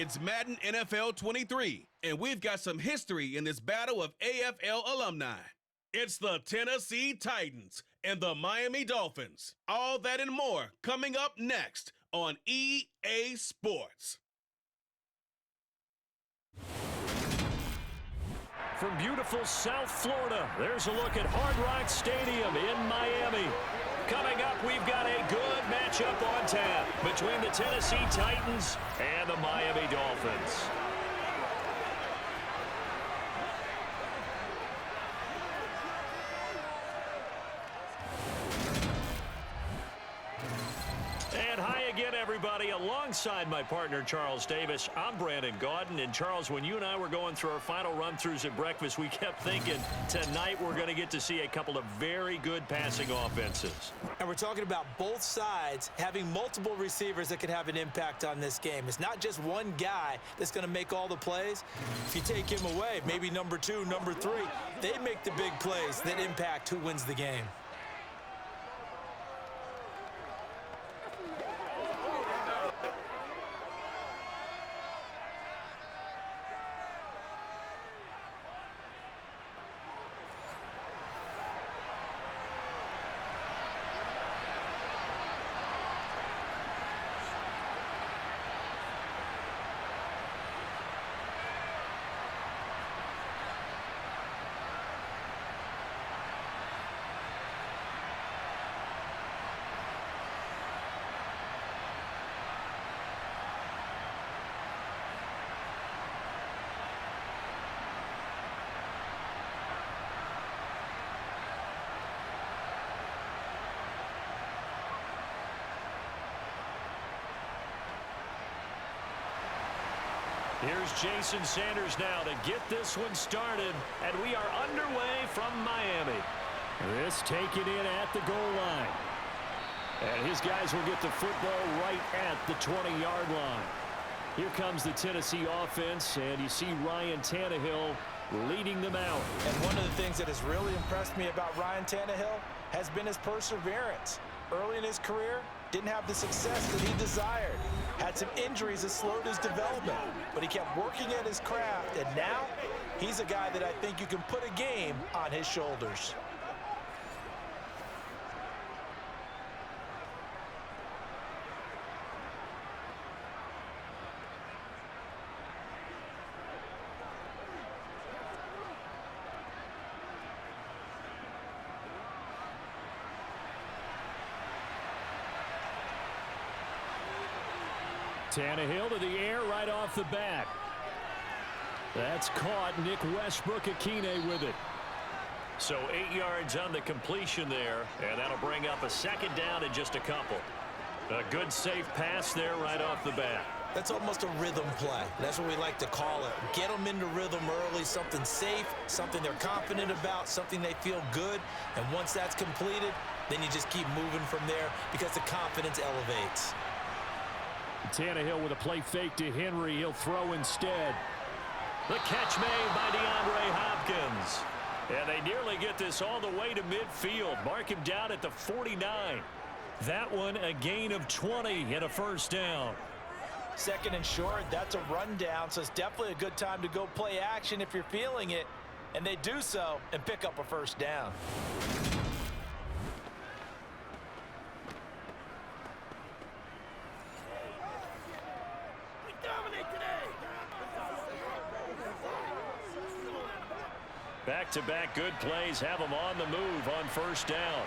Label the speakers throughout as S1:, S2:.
S1: It's Madden NFL 23, and we've got some history in this battle of AFL alumni. It's the Tennessee Titans and the Miami Dolphins. All that and more coming up next on EA Sports.
S2: From beautiful South Florida, there's a look at Hard Rock Stadium in Miami. Coming up, we've got a good matchup on tap between the Tennessee Titans and the Miami Dolphins. And hi again, everybody. Alongside my partner, Charles Davis, I'm Brandon Gaudin. And, Charles, when you and I were going through our final run-throughs at breakfast, we kept thinking tonight we're going to get to see a couple of very good passing offenses.
S3: And we're talking about both sides having multiple receivers that can have an impact on this game. It's not just one guy that's going to make all the plays. If you take him away, maybe number 2, number 3, they make the big plays that impact who wins the game.
S2: Here's Jason Sanders now to get this one started, and we are underway from Miami. This taken in at the goal line. And his guys will get the football right at the 20-yard line. Here comes the Tennessee offense, and you see Ryan Tannehill leading them out.
S3: And one of the things that has really impressed me about Ryan Tannehill has been his perseverance. Early in his career, didn't have the success that he desired. Had some injuries that slowed his development, but he kept working at his craft, and now he's a guy that I think you can put a game on his shoulders.
S2: Tannehill to the air right off the bat. That's caught. Nick Westbrook-Akine with it. So 8 yards on the completion there, and that'll bring up a second down in just a couple. A good safe pass there right off the bat.
S3: That's almost a rhythm play. That's what we like to call it. Get them into rhythm early, something safe, something they're confident about, something they feel good. And once that's completed, then you just keep moving from there because the confidence elevates.
S2: Tannehill with a play fake to Henry. He'll throw instead. The catch made by DeAndre Hopkins. And they nearly get this all the way to midfield. Mark him down at the 49. That one a gain of 20 and a first down.
S3: Second and short, that's a rundown, so it's definitely a good time to go play action if you're feeling it. And they do so and pick up a first down.
S2: Back-to-back good plays have them on the move on first down.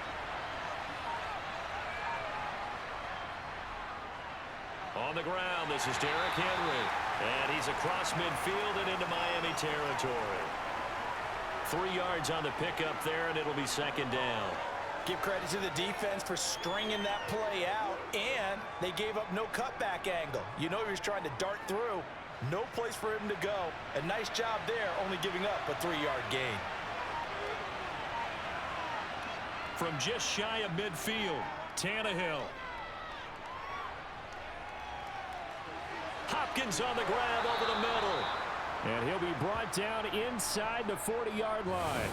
S2: On the ground, this is Derrick Henry. And he's across midfield and into Miami territory. 3 yards on the pickup there, and it'll be second down.
S3: Give credit to the defense for stringing that play out, and they gave up no cutback angle. You know he was trying to dart through. No place for him to go. A nice job there, only giving up a 3-yard gain.
S2: From just shy of midfield, Tannehill. Hopkins on the grab over the middle. And he'll be brought down inside the 40-yard line.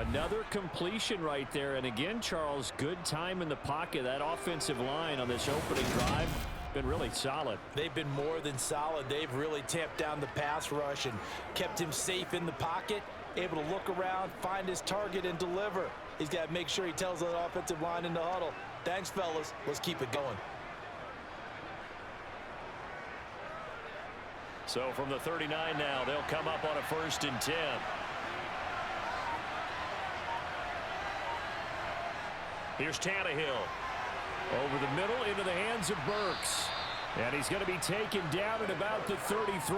S2: Another completion right there. And again, Charles, good time in the pocket. That offensive line on this opening drive Been really solid.
S3: They've been more than solid. They've really tamped down the pass rush and kept him safe in the pocket, able to look around, find his target, and deliver. He's got to make sure he tells the offensive line in the huddle, thanks, fellas. Let's keep it going.
S2: So from the 39 now, they'll come up on a 1st and 10. Here's Tannehill. Over the middle into the hands of Burks. And he's going to be taken down at about the 33.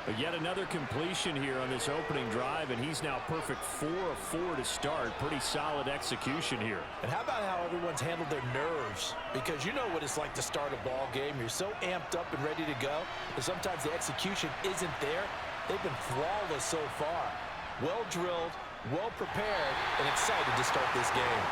S2: But yet another completion here on this opening drive, and he's now perfect 4 of 4 to start. Pretty solid execution here.
S3: And how about how everyone's handled their nerves? Because you know what it's like to start a ball game. You're so amped up and ready to go, but sometimes the execution isn't there. They've been flawless so far. Well drilled, well prepared, and excited to start this game.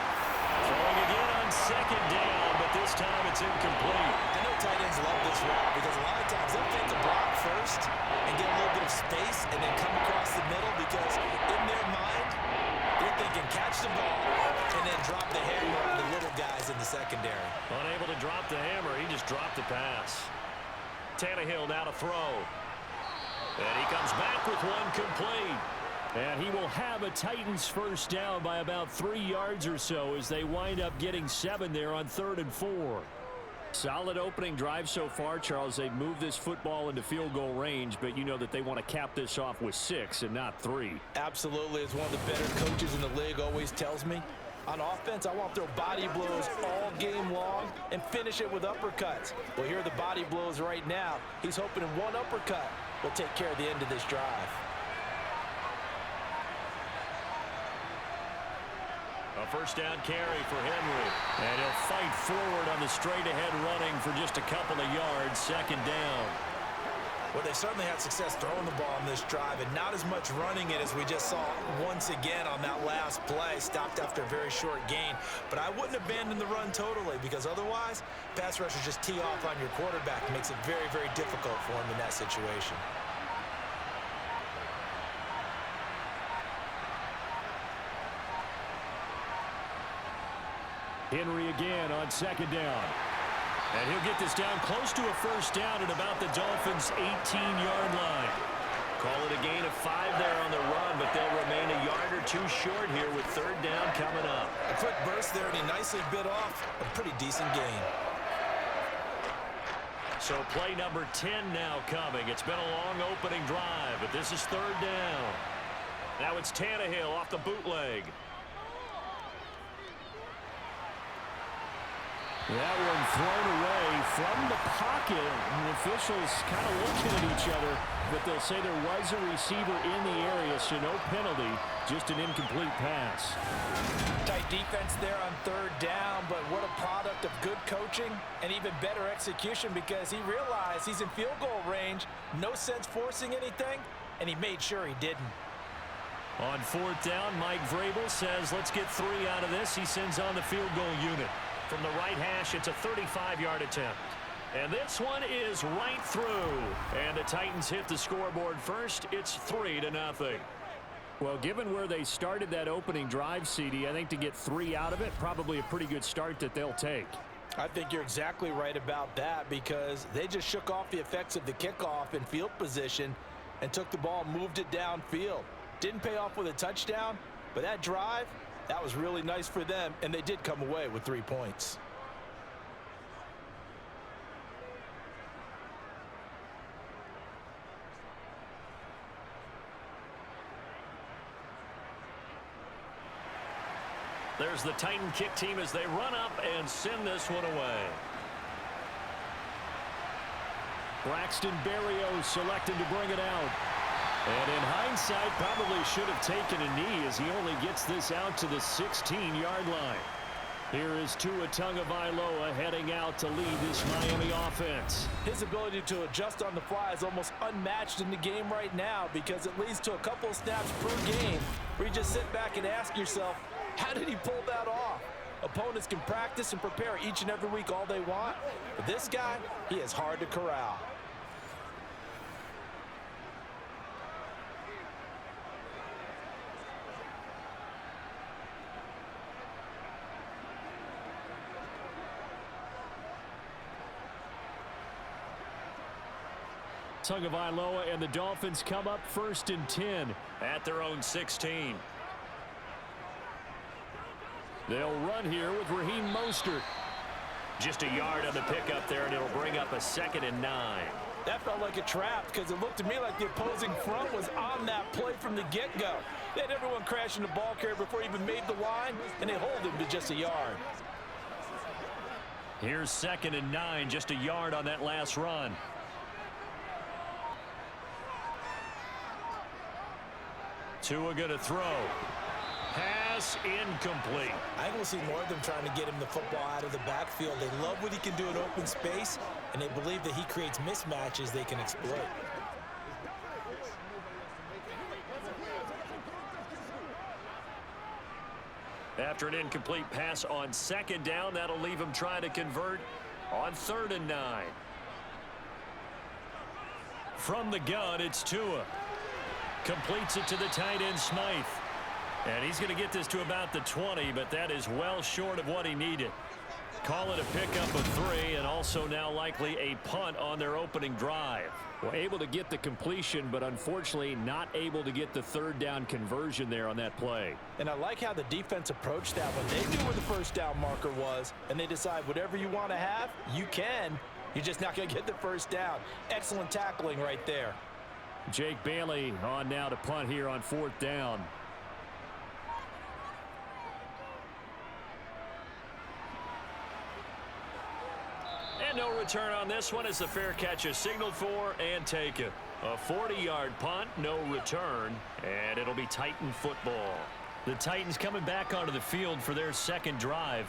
S2: Throwing again on 2nd down, but this time it's incomplete.
S3: I know tight ends love this route because a lot of times they'll take a block first and get a little bit of space and then come across the middle because in their mind, they're thinking catch the ball and then drop the hammer on the little guys in the secondary.
S2: Unable to drop the hammer, he just dropped the pass. Tannehill now to throw. And he comes back with one complete. And he will have a Titans 1st down by about 3 yards or so as they wind up getting 7 there on 3rd and 4. Solid opening drive so far, Charles. They've moved this football into field goal range, but you know that they want to cap this off with 6 and not 3.
S3: Absolutely. As one of the better coaches in the league always tells me, on offense, I want to throw body blows all game long and finish it with uppercuts. Well, here are the body blows right now. He's hoping in one uppercut will take care of the end of this drive.
S2: A 1st down carry for Henry. And he'll fight forward on the straight-ahead running for just a couple of yards. 2nd down.
S3: Well, they certainly had success throwing the ball on this drive and not as much running it as we just saw once again on that last play. Stopped after a very short gain. But I wouldn't abandon the run totally because otherwise, pass rushers just tee off on your quarterback. It makes it very, very difficult for him in that situation.
S2: Henry again on 2nd down. And he'll get this down close to a 1st down at about the Dolphins' 18-yard line. Call it a gain of 5 there on the run, but they'll remain a yard or 2 short here with 3rd down coming up.
S3: A quick burst there, and he nicely bit off a pretty decent gain.
S2: So play number 10 now coming. It's been a long opening drive, but this is 3rd down. Now it's Tannehill off the bootleg. That one thrown away from the pocket. And the officials kind of looking at each other, but they'll say there was a receiver in the area, so no penalty, just an incomplete pass.
S3: Tight defense there on 3rd down, but what a product of good coaching and even better execution because he realized he's in field goal range, no sense forcing anything, and he made sure he didn't.
S2: On 4th down, Mike Vrabel says, let's get 3 out of this. He sends on the field goal unit. From the right hash, it's a 35-yard attempt. And this one is right through. And the Titans hit the scoreboard first. It's 3-0. Well, given where they started that opening drive, CD, I think to get 3 out of it, probably a pretty good start that they'll take.
S3: I think you're exactly right about that because they just shook off the effects of the kickoff in field position and took the ball, moved it downfield. Didn't pay off with a touchdown, but that drive, that was really nice for them, and they did come away with 3 points.
S2: There's the Titan kick team as they run up and send this one away. Braxton Berrios selected to bring it out. And in hindsight, probably should have taken a knee as he only gets this out to the 16-yard line. Here is Tua Tagovailoa heading out to lead this Miami offense.
S3: His ability to adjust on the fly is almost unmatched in the game right now because it leads to a couple of snaps per game where you just sit back and ask yourself, how did he pull that off? Opponents can practice and prepare each and every week all they want, but this guy, he is hard to corral.
S2: Tagovailoa and the Dolphins come up 1st and 10 at their own 16. They'll run here with Raheem Mostert. Just a yard on the pickup there, and it'll bring up a 2nd and 9.
S3: That felt like a trap because it looked to me like the opposing front was on that play from the get-go. They had everyone crashing the ball carrier before he even made the line, and they hold him to just a yard.
S2: Here's 2nd and 9, just a yard on that last run. Tua going to throw. Pass incomplete.
S3: I think we'll see more of them trying to get him the football out of the backfield. They love what he can do in open space, and they believe that he creates mismatches they can exploit.
S2: After an incomplete pass on 2nd down, that'll leave him trying to convert on 3rd and 9. From the gun, it's Tua. Completes it to the tight end, Smythe. And he's going to get this to about the 20, but that is well short of what he needed. Call it a pickup of 3, and also now likely a punt on their opening drive. Well, able to get the completion, but unfortunately not able to get the 3rd down conversion there on that play.
S3: And I like how the defense approached that one. They knew where the 1st down marker was, and they decide whatever you want to have, you can. You're just not going to get the 1st down. Excellent tackling right there.
S2: Jake Bailey on now to punt here on 4th down. And no return on this one as the fair catch is signaled for and taken. A 40-yard punt, no return, and it'll be Titan football. The Titans coming back onto the field for their 2nd drive.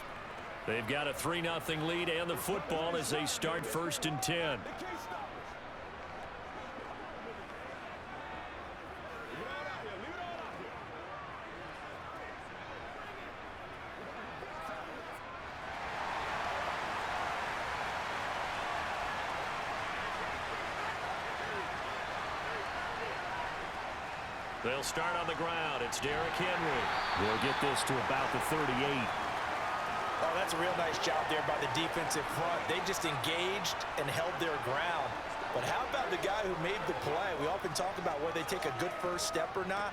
S2: They've got a 3-0 lead and the football as they start 1st and 10. They'll start on the ground. It's Derrick Henry. They'll get this to about the 38.
S3: Oh, that's a real nice job there by the defensive front. They just engaged and held their ground. But how about the guy who made the play? We often talk about whether they take a good first step or not.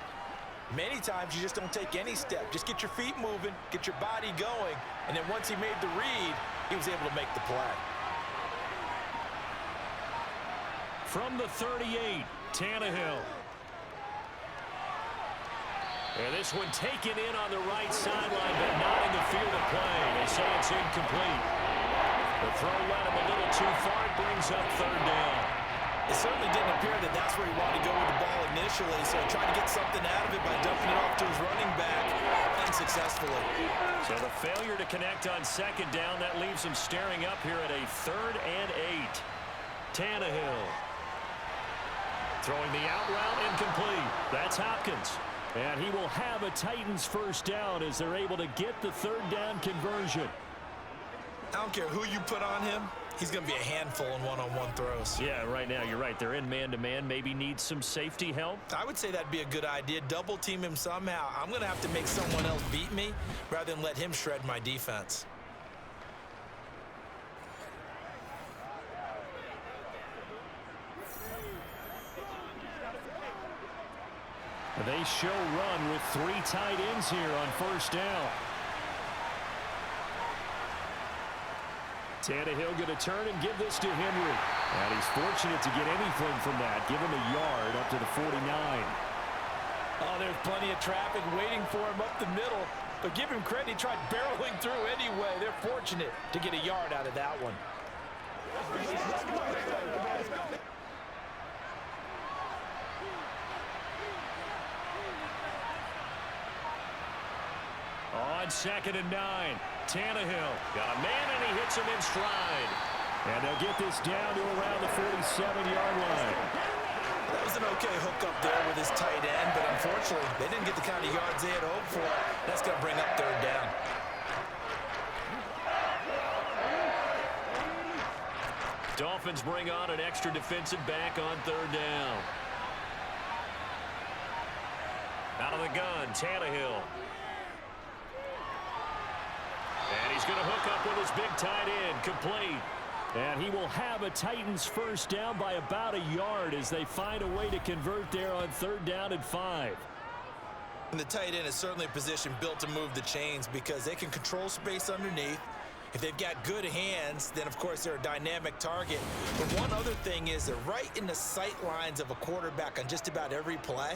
S3: Many times you just don't take any step. Just get your feet moving, get your body going, and then once he made the read, he was able to make the play.
S2: From the 38, Tannehill. And this one taken in on the right sideline, but not in the field of play. They say it's incomplete. The throw went him a little too far. It brings up 3rd down.
S3: It certainly didn't appear that that's where he wanted to go with the ball initially, so he tried to get something out of it by dumping it off to his running back unsuccessfully.
S2: So the failure to connect on 2nd down, that leaves him staring up here at a 3rd and 8. Tannehill. Throwing the out route incomplete. That's Hopkins. And he will have a Titans 1st down as they're able to get the 3rd down conversion.
S3: I don't care who you put on him. He's going to be a handful in one-on-one throws.
S2: Yeah, right now you're right. They're in man-to-man. Maybe need some safety help.
S3: I would say that'd be a good idea. Double team him somehow. I'm going to have to make someone else beat me rather than let him shred my defense.
S2: They show run with 3 tight ends here on 1st down. Tannehill going to turn and give this to Henry. And he's fortunate to get anything from that. Give him a yard up to the 49.
S3: Oh, there's plenty of traffic waiting for him up the middle. But give him credit, he tried barreling through anyway. They're fortunate to get a yard out of that one.
S2: On 2nd and 9, Tannehill got a man and he hits him in stride. And they'll get this down to around the 47-yard line.
S3: That was an okay hookup there with his tight end, but unfortunately, they didn't get the kind of yards they had hoped for. That's going to bring up 3rd down.
S2: Dolphins bring on an extra defensive back on 3rd down. Out of the gun, Tannehill. And he's going to hook up with his big tight end, complete. And he will have a Titans first down by about a yard as they find a way to convert there on 3rd down and 5.
S3: And the tight end is certainly a position built to move the chains because they can control space underneath. If they've got good hands, then of course they're a dynamic target. But one other thing is they're right in the sight lines of a quarterback on just about every play.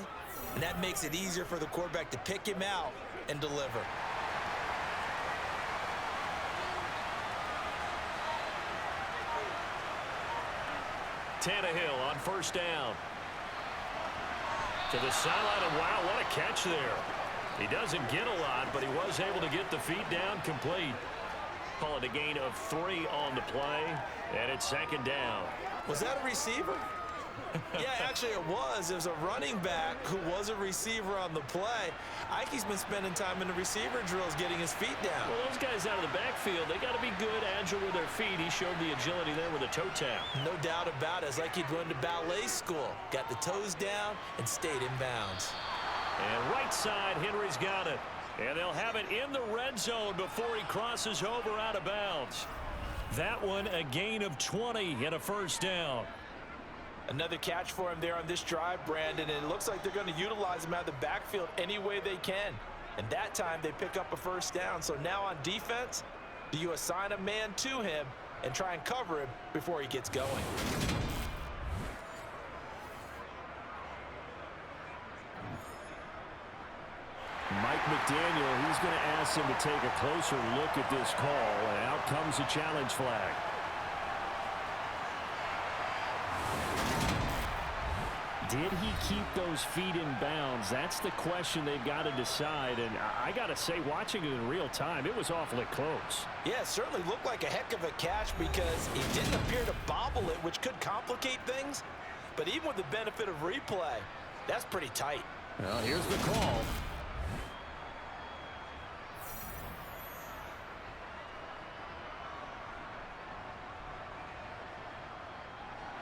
S3: And that makes it easier for the quarterback to pick him out and deliver.
S2: Tannehill on 1st down. To the sideline, and wow, what a catch there. He doesn't get a lot, but he was able to get the feet down complete. Call it a gain of 3 on the play, and it's 2nd down.
S3: Was that a receiver? Yeah, actually it was. It was a running back who was a receiver on the play. Ike's been spending time in the receiver drills getting his feet down.
S2: Well, those guys out of the backfield, they got to be good, agile with their feet. He showed the agility there with a toe tap.
S3: No doubt about it. It's like he'd run to ballet school. Got the toes down and stayed in bounds.
S2: And right side, Henry's got it. And they'll have it in the red zone before he crosses over out of bounds. That one a gain of 20 and a 1st down.
S3: Another catch for him there on this drive, Brandon, and it looks like they're going to utilize him out of the backfield any way they can. And that time they pick up a 1st down. So now on defense, do you assign a man to him and try and cover him before he gets going?
S2: Mike McDaniel, he's going to ask him to take a closer look at this call, and out comes a challenge flag. Did he keep those feet in bounds? That's the question they've got to decide, and I got to say, watching it in real time, it was awfully close.
S3: Yeah, it certainly looked like a heck of a catch because he didn't appear to bobble it, which could complicate things. But even with the benefit of replay, that's pretty tight.
S2: Well, here's the call.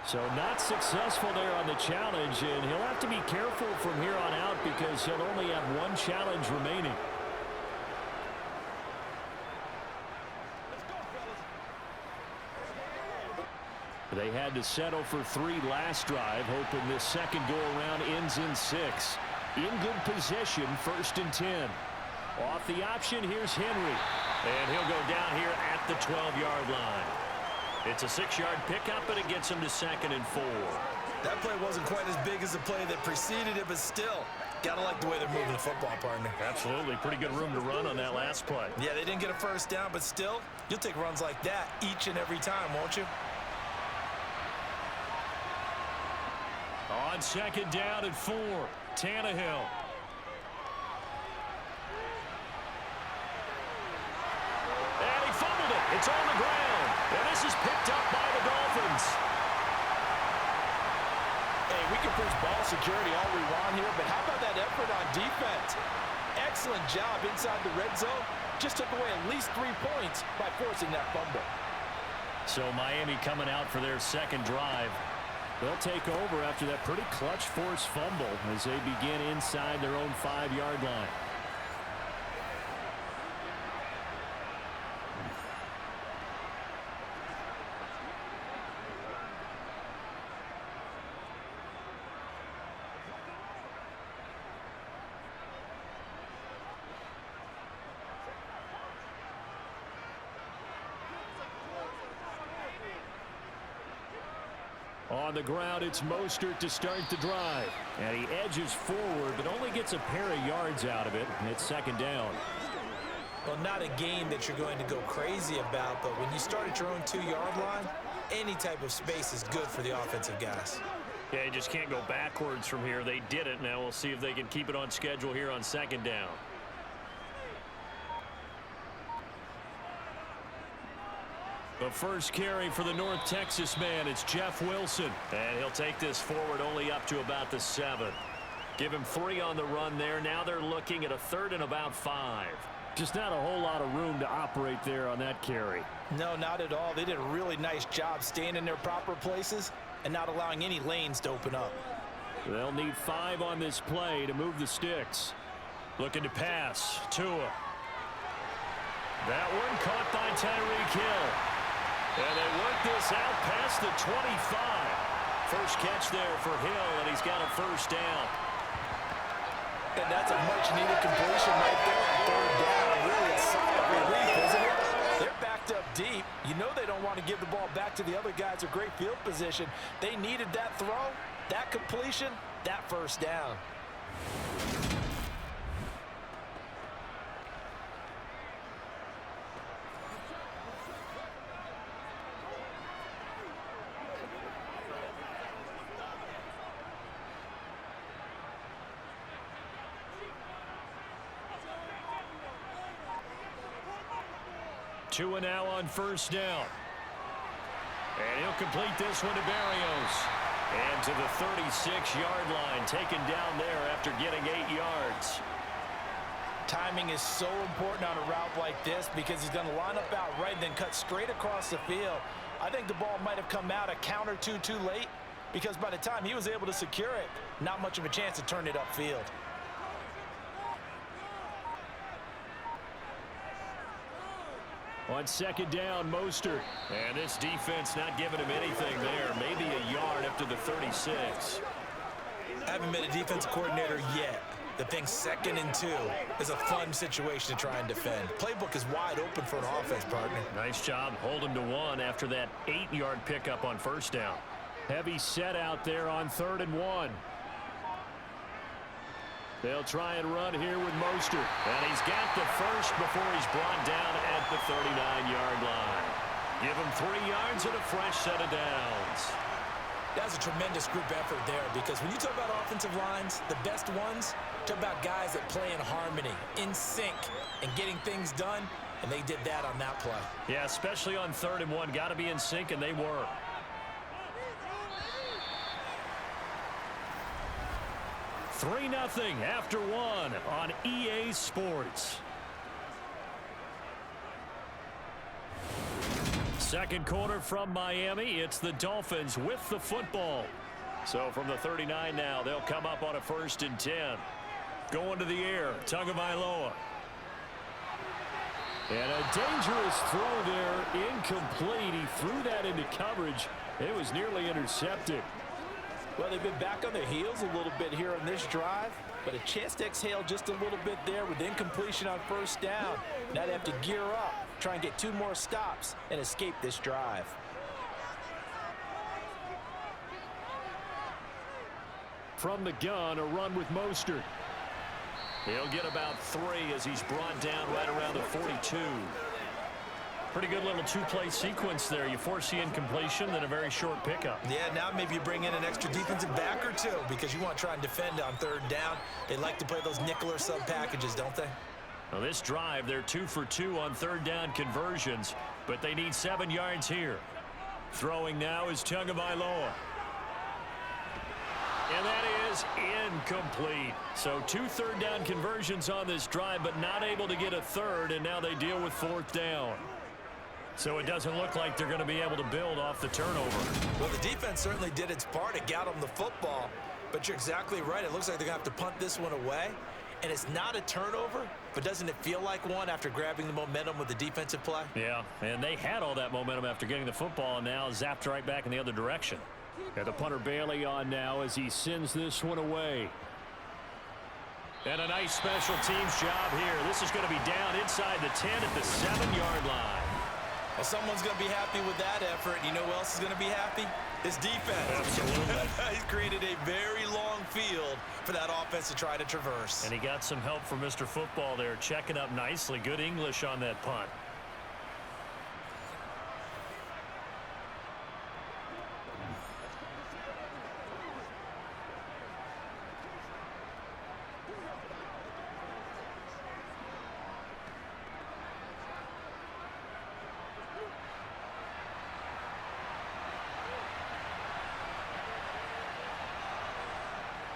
S2: So not successful there on the challenge, and he'll have to be careful from here on out because he'll only have 1 challenge remaining. They had to settle for 3 last drive, hoping this second go-around ends in 6. In good position, 1st and 10. Off the option, here's Henry. And he'll go down here at the 12-yard line. It's a 6-yard pickup, and it gets him to 2nd and 4.
S3: That play wasn't quite as big as the play that preceded it, but still, gotta like the way they're moving the football, partner.
S2: Absolutely. Pretty good room to run on that last play.
S3: Yeah, they didn't get a 1st down, but still, you'll take runs like that each and every time, won't you?
S2: On 2nd down and 4, Tannehill. And he fumbled it. It's on the ground. And this is picked up by the Dolphins.
S3: Hey, we can push ball security all we want here, but how about that effort on defense? Excellent job inside the red zone. Just took away at least 3 points by forcing that fumble.
S2: So Miami coming out for their 2nd drive. They'll take over after that pretty clutch forced fumble as they begin inside their own 5-yard line. On the ground, it's Mostert to start the drive. And he edges forward, but only gets a pair of yards out of it. And it's 2nd down.
S3: Well, not a game that you're going to go crazy about, but when you start at your own 2-yard line, any type of space is good for the offensive guys.
S2: Yeah, you just can't go backwards from here. They did it. Now we'll see if they can keep it on schedule here on 2nd down. The first carry for the North Texas man, it's Jeff Wilson. And he'll take this forward only up to about the 7. Give him 3 on the run there. Now they're looking at a 3rd and about 5. Just not a whole lot of room to operate there on that carry.
S3: No, not at all. They did a really nice job staying in their proper places and not allowing any lanes to open up.
S2: They'll need 5 on this play to move the sticks. Looking to pass. Tua. That one caught by Tyreek Hill. And they work this out past the 25. First catch there for Hill, and he's got a first down.
S3: And that's a much-needed completion right there on third down. Really a sigh of relief, isn't it? They're backed up deep. You know they don't want to give the ball back to the other guys in great field position. They needed that throw, that completion, that first down.
S2: Two and now on first down. And he'll complete this one to Berrios. And to the 36-yard line, taken down there after getting 8 yards.
S3: Timing is so important on a route like this because he's going to line up out right and then cut straight across the field. I think the ball might have come out a count or two too late because by the time he was able to secure it, not much of a chance to turn it upfield.
S2: On second down, Mostert. And this defense not giving him anything there. Maybe a yard up to the 36.
S3: I haven't met a defensive coordinator yet that thinks 2nd and 2 is a fun situation to try and defend. Playbook is wide open for an offense, partner.
S2: Nice job holding to 1 after that 8-yard pickup on first down. Heavy set out there on 3rd and 1. They'll try and run here with Mostert. And he's got the first before he's brought down at the 39-yard line. Give him 3 yards and a fresh set of downs.
S3: That's a tremendous group effort there because when you talk about offensive lines, the best ones, talk about guys that play in harmony, in sync, and getting things done, and they did that on that play.
S2: Yeah, especially on 3rd and 1. Got to be in sync, and they were. Three 0 after 1 on EA Sports. Second quarter from Miami. It's the Dolphins with the football. So from the 39 now, they'll come up on a 1st and 10. Going to the air, Tagovailoa. And a dangerous throw there, incomplete. He threw that into coverage. It was nearly intercepted.
S3: Well, they've been back on their heels a little bit here on this drive, but a chance to exhale just a little bit there with incompletion on first down. Now they have to gear up, try and get 2 more stops and escape this drive.
S2: From the gun, a run with Mostert. He'll get about 3 as he's brought down right around the 42. Pretty good little 2-play sequence there. You force the incompletion, then a very short pickup.
S3: Yeah, now maybe you bring in an extra defensive back or 2 because you want to try and defend on 3rd down. They like to play those nickel or sub packages, don't they?
S2: Well, this drive, they're 2 for 2 on 3rd down conversions, but they need 7 yards here. Throwing now is Tagovailoa. And that is incomplete. So 2 3rd down conversions on this drive, but not able to get a 3rd, and now they deal with 4th down. So it doesn't look like they're going to be able to build off the turnover.
S3: Well, the defense certainly did its part. It got them the football, but you're exactly right. It looks like they're going to have to punt this one away, and it's not a turnover, but doesn't it feel like one after grabbing the momentum with the defensive play?
S2: Yeah, and they had all that momentum after getting the football, and now zapped right back in the other direction. And the punter Bailey on now as he sends this one away. And a nice special teams job here. This is going to be down inside the 10 at the 7-yard line.
S3: Well, someone's going to be happy with that effort. You know who else is going to be happy? His defense.
S2: Absolutely.
S3: He's created a very long field for that offense to try to traverse.
S2: And he got some help from Mr. Football there, checking up nicely. Good English on that punt.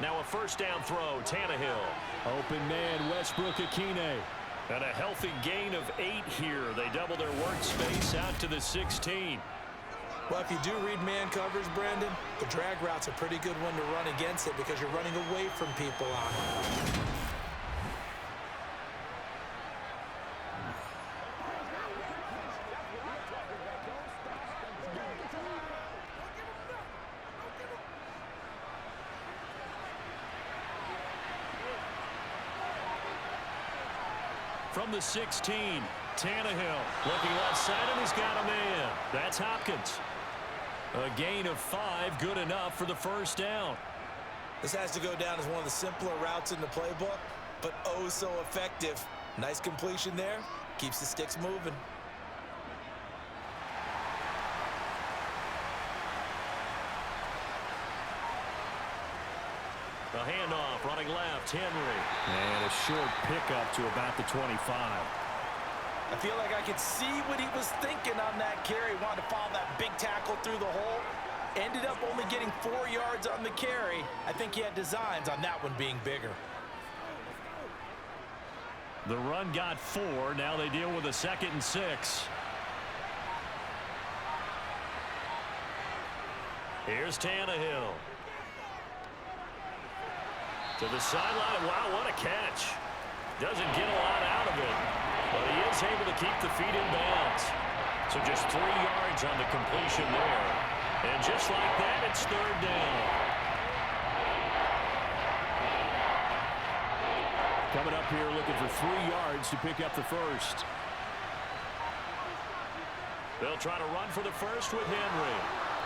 S2: Now a first down throw, Tannehill. Open man, Westbrook-Ikhine. And a healthy gain of 8 here. They double their workspace out to the 16.
S3: Well, if you do read man coverage, Brandon, the drag route's a pretty good one to run against it because you're running away from people on it.
S2: from the 16. Tannehill looking left side, and he's got a man. That's Hopkins. A gain of 5, good enough for the first down.
S3: This has to go down as one of the simpler routes in the playbook, but oh so effective. Nice completion there. Keeps the sticks moving.
S2: The handoff, running left, Henry. And a short pickup to about the 25.
S3: I feel like I could see what he was thinking on that carry. Wanted to follow that big tackle through the hole. Ended up only getting 4 yards on the carry. I think he had designs on that one being bigger.
S2: The run got 4. Now they deal with a 2nd and 6. Here's Tannehill. To the sideline. Wow, what a catch. Doesn't get a lot out of it, but he is able to keep the feet in bounds. So just 3 yards on the completion there. And just like that, it's 3rd down. Coming up here looking for 3 yards to pick up the first. They'll try to run for the first with Henry.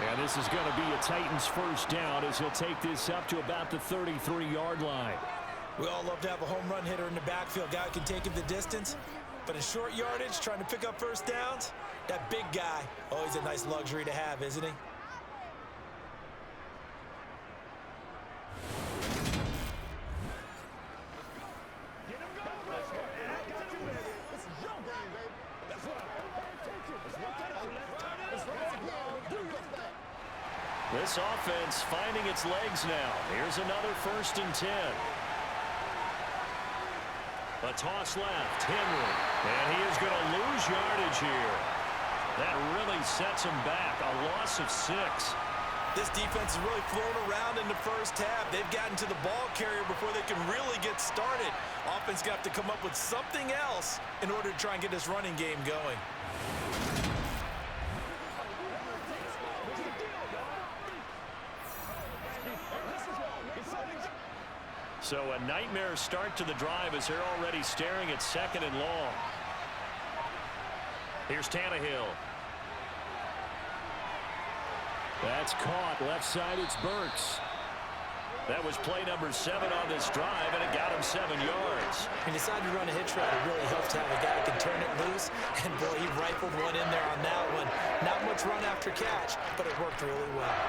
S2: And this is going to be a Titans first down as he'll take this up to about the 33-yard line.
S3: We all love to have a home run hitter in the backfield. Guy who can take it the distance. But in short yardage, trying to pick up first downs, that big guy, always a nice luxury to have, isn't he?
S2: This offense finding its legs now. Here's another 1st and 10. A toss left, Henry. And he is going to lose yardage here. That really sets him back. A loss of 6.
S3: This defense is really flown around in the first half. They've gotten to the ball carrier before they can really get started. Offense got to come up with something else in order to try and get this running game going.
S2: So a nightmare start to the drive as they're already staring at 2nd and long. Here's Tannehill. That's caught. Left side, it's Burks. That was play number 7 on this drive, and it got him 7 yards.
S3: He decided to run a hitch route. It really helped to have a guy who can turn it loose. And, boy, he rifled one in there on that one. Not much run after catch, but it worked really well.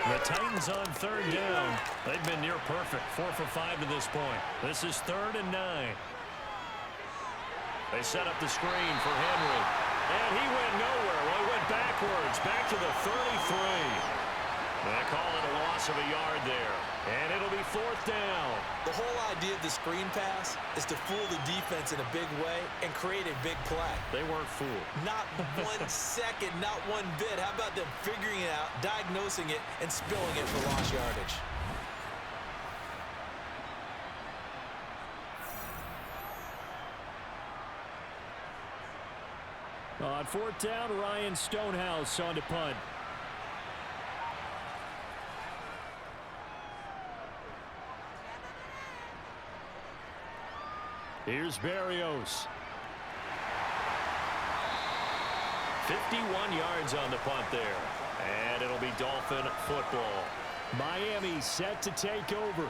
S2: The Titans on 3rd down. They've been near perfect. 4 for 5 to this point. This is 3rd and 9. They set up the screen for Henry. And he went nowhere. Well, he went backwards. Back to the 33. They call it a loss of a yard there. And it'll be 4th down.
S3: The whole idea of the screen pass is to fool the defense in a big way and create a big play.
S2: They weren't fooled. Not
S3: 1 second, not 1 bit. How about them figuring it out, diagnosing it, and spilling it for lost yardage?
S2: On 4th down, Ryan Stonehouse on to punt. Here's Berrios. 51 yards on the punt there. And it'll be Dolphin football. Miami set to take over.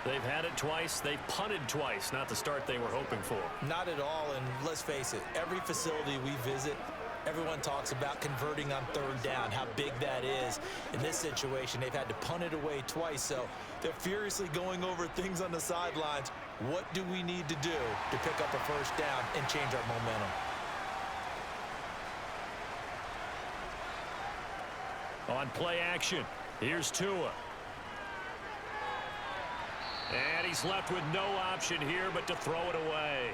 S2: They've had it twice. They've punted twice. Not the start they were hoping for.
S3: Not at all, and let's face it, every facility we visit, everyone talks about converting on 3rd down, how big that is. In this situation, they've had to punt it away twice, so they're furiously going over things on the sidelines. What do we need to do to pick up a first down and change our momentum?
S2: On play action, here's Tua. And he's left with no option here but to throw it away.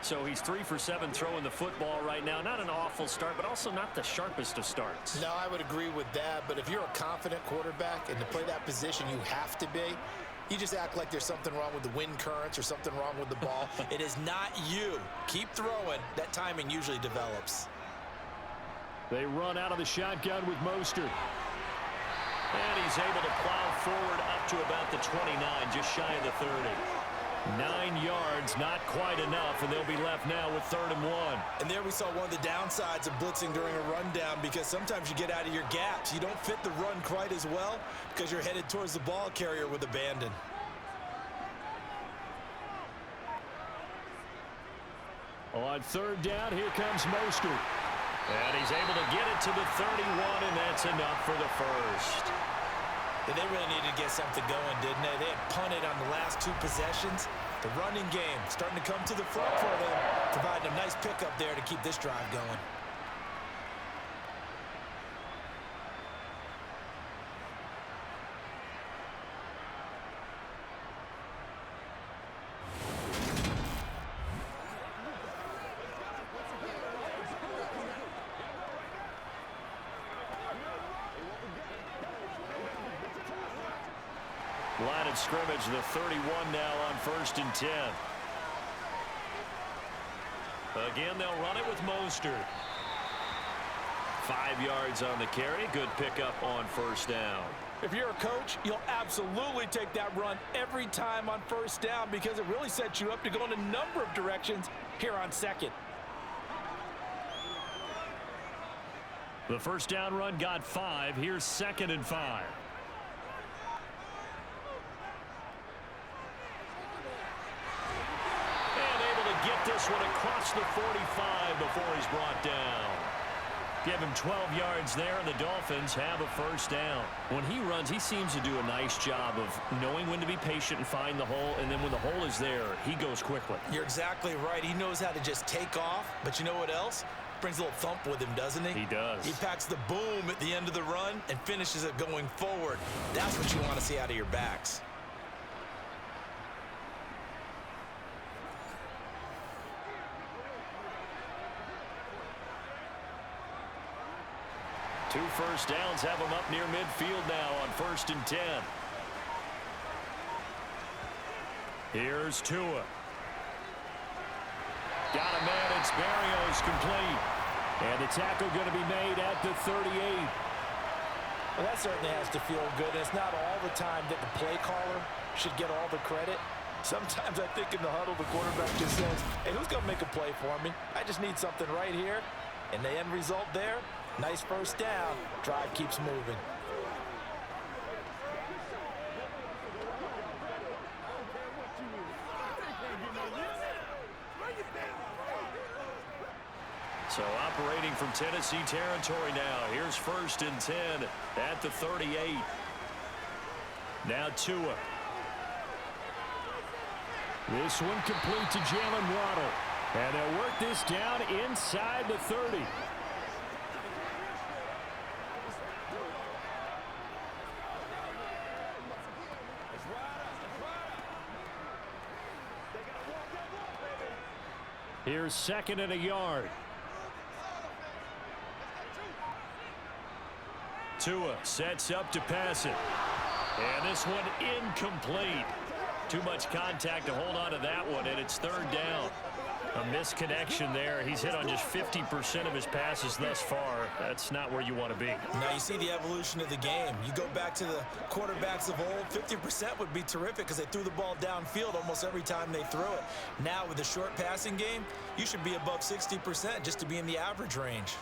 S2: So he's 3 for 7 throwing the football right now. Not an awful start, but also not the sharpest of starts.
S4: No, I would agree with that. But if you're a confident quarterback and to play that position you have to be, you just act like there's something wrong with the wind currents or something wrong with the ball.
S3: It is not you. Keep throwing. That timing usually develops.
S2: They run out of the shotgun with Mostert. And he's able to plow forward up to about the 29, just shy of the 30. 9 yards, not quite enough, and they'll be left now with 3rd and 1.
S3: And there we saw one of the downsides of blitzing during a rundown, because sometimes you get out of your gaps. You don't fit the run quite as well because you're headed towards the ball carrier with abandon.
S2: On 3rd down, here comes Mostert. And he's able to get it to the 31, and that's enough for the first.
S3: Yeah, they really needed to get something going, didn't they? They had punted on the last 2 possessions. The running game starting to come to the front for them, providing a nice pickup there to keep this drive going.
S2: Line of scrimmage, the 31 now on 1st and 10. Again, they'll run it with Mostert. 5 yards on the carry. Good pickup on 1st down.
S3: If you're a coach, you'll absolutely take that run every time on 1st down, because it really sets you up to go in a number of directions here on 2nd.
S2: The 1st down run got 5. Here's 2nd and 5. Get this one across the 45 before he's brought down. Give him 12 yards there, and the Dolphins have a 1st down. When he runs, he seems to do a nice job of knowing when to be patient and find the hole, and then when the hole is there, he goes quickly.
S3: You're exactly right. He knows how to just take off, but you know what else? Brings a little thump with him, doesn't he?
S2: He does.
S3: He packs the boom at the end of the run and finishes it going forward. That's what you want to see out of your backs.
S2: Two 1st downs have him up near midfield now on 1st and 10. Here's Tua. Got a man, it's Barrios, complete. And the tackle going to be made at the 38.
S3: Well, that certainly has to feel good. And it's not all the time that the play caller should get all the credit. Sometimes I think in the huddle, the quarterback just says, hey, who's going to make a play for me? I just need something right here. And the end result there, nice 1st down. Drive keeps moving.
S2: So operating from Tennessee territory now. Here's 1st and 10 at the 38. Now Tua. This one complete to Jalen Waddle. And they'll work this down inside the 30. Here's 2nd and a yard. Tua sets up to pass it. And this one incomplete. Too much contact to hold on to that one, and it's 3rd down. A misconnection there. He's hit on just 50% of his passes thus far. That's not where you want to be.
S3: Now you see the evolution of the game. You go back to the quarterbacks of old, 50% would be terrific because they threw the ball downfield almost every time they threw it. Now with the short passing game, you should be above 60% just to be in the average range.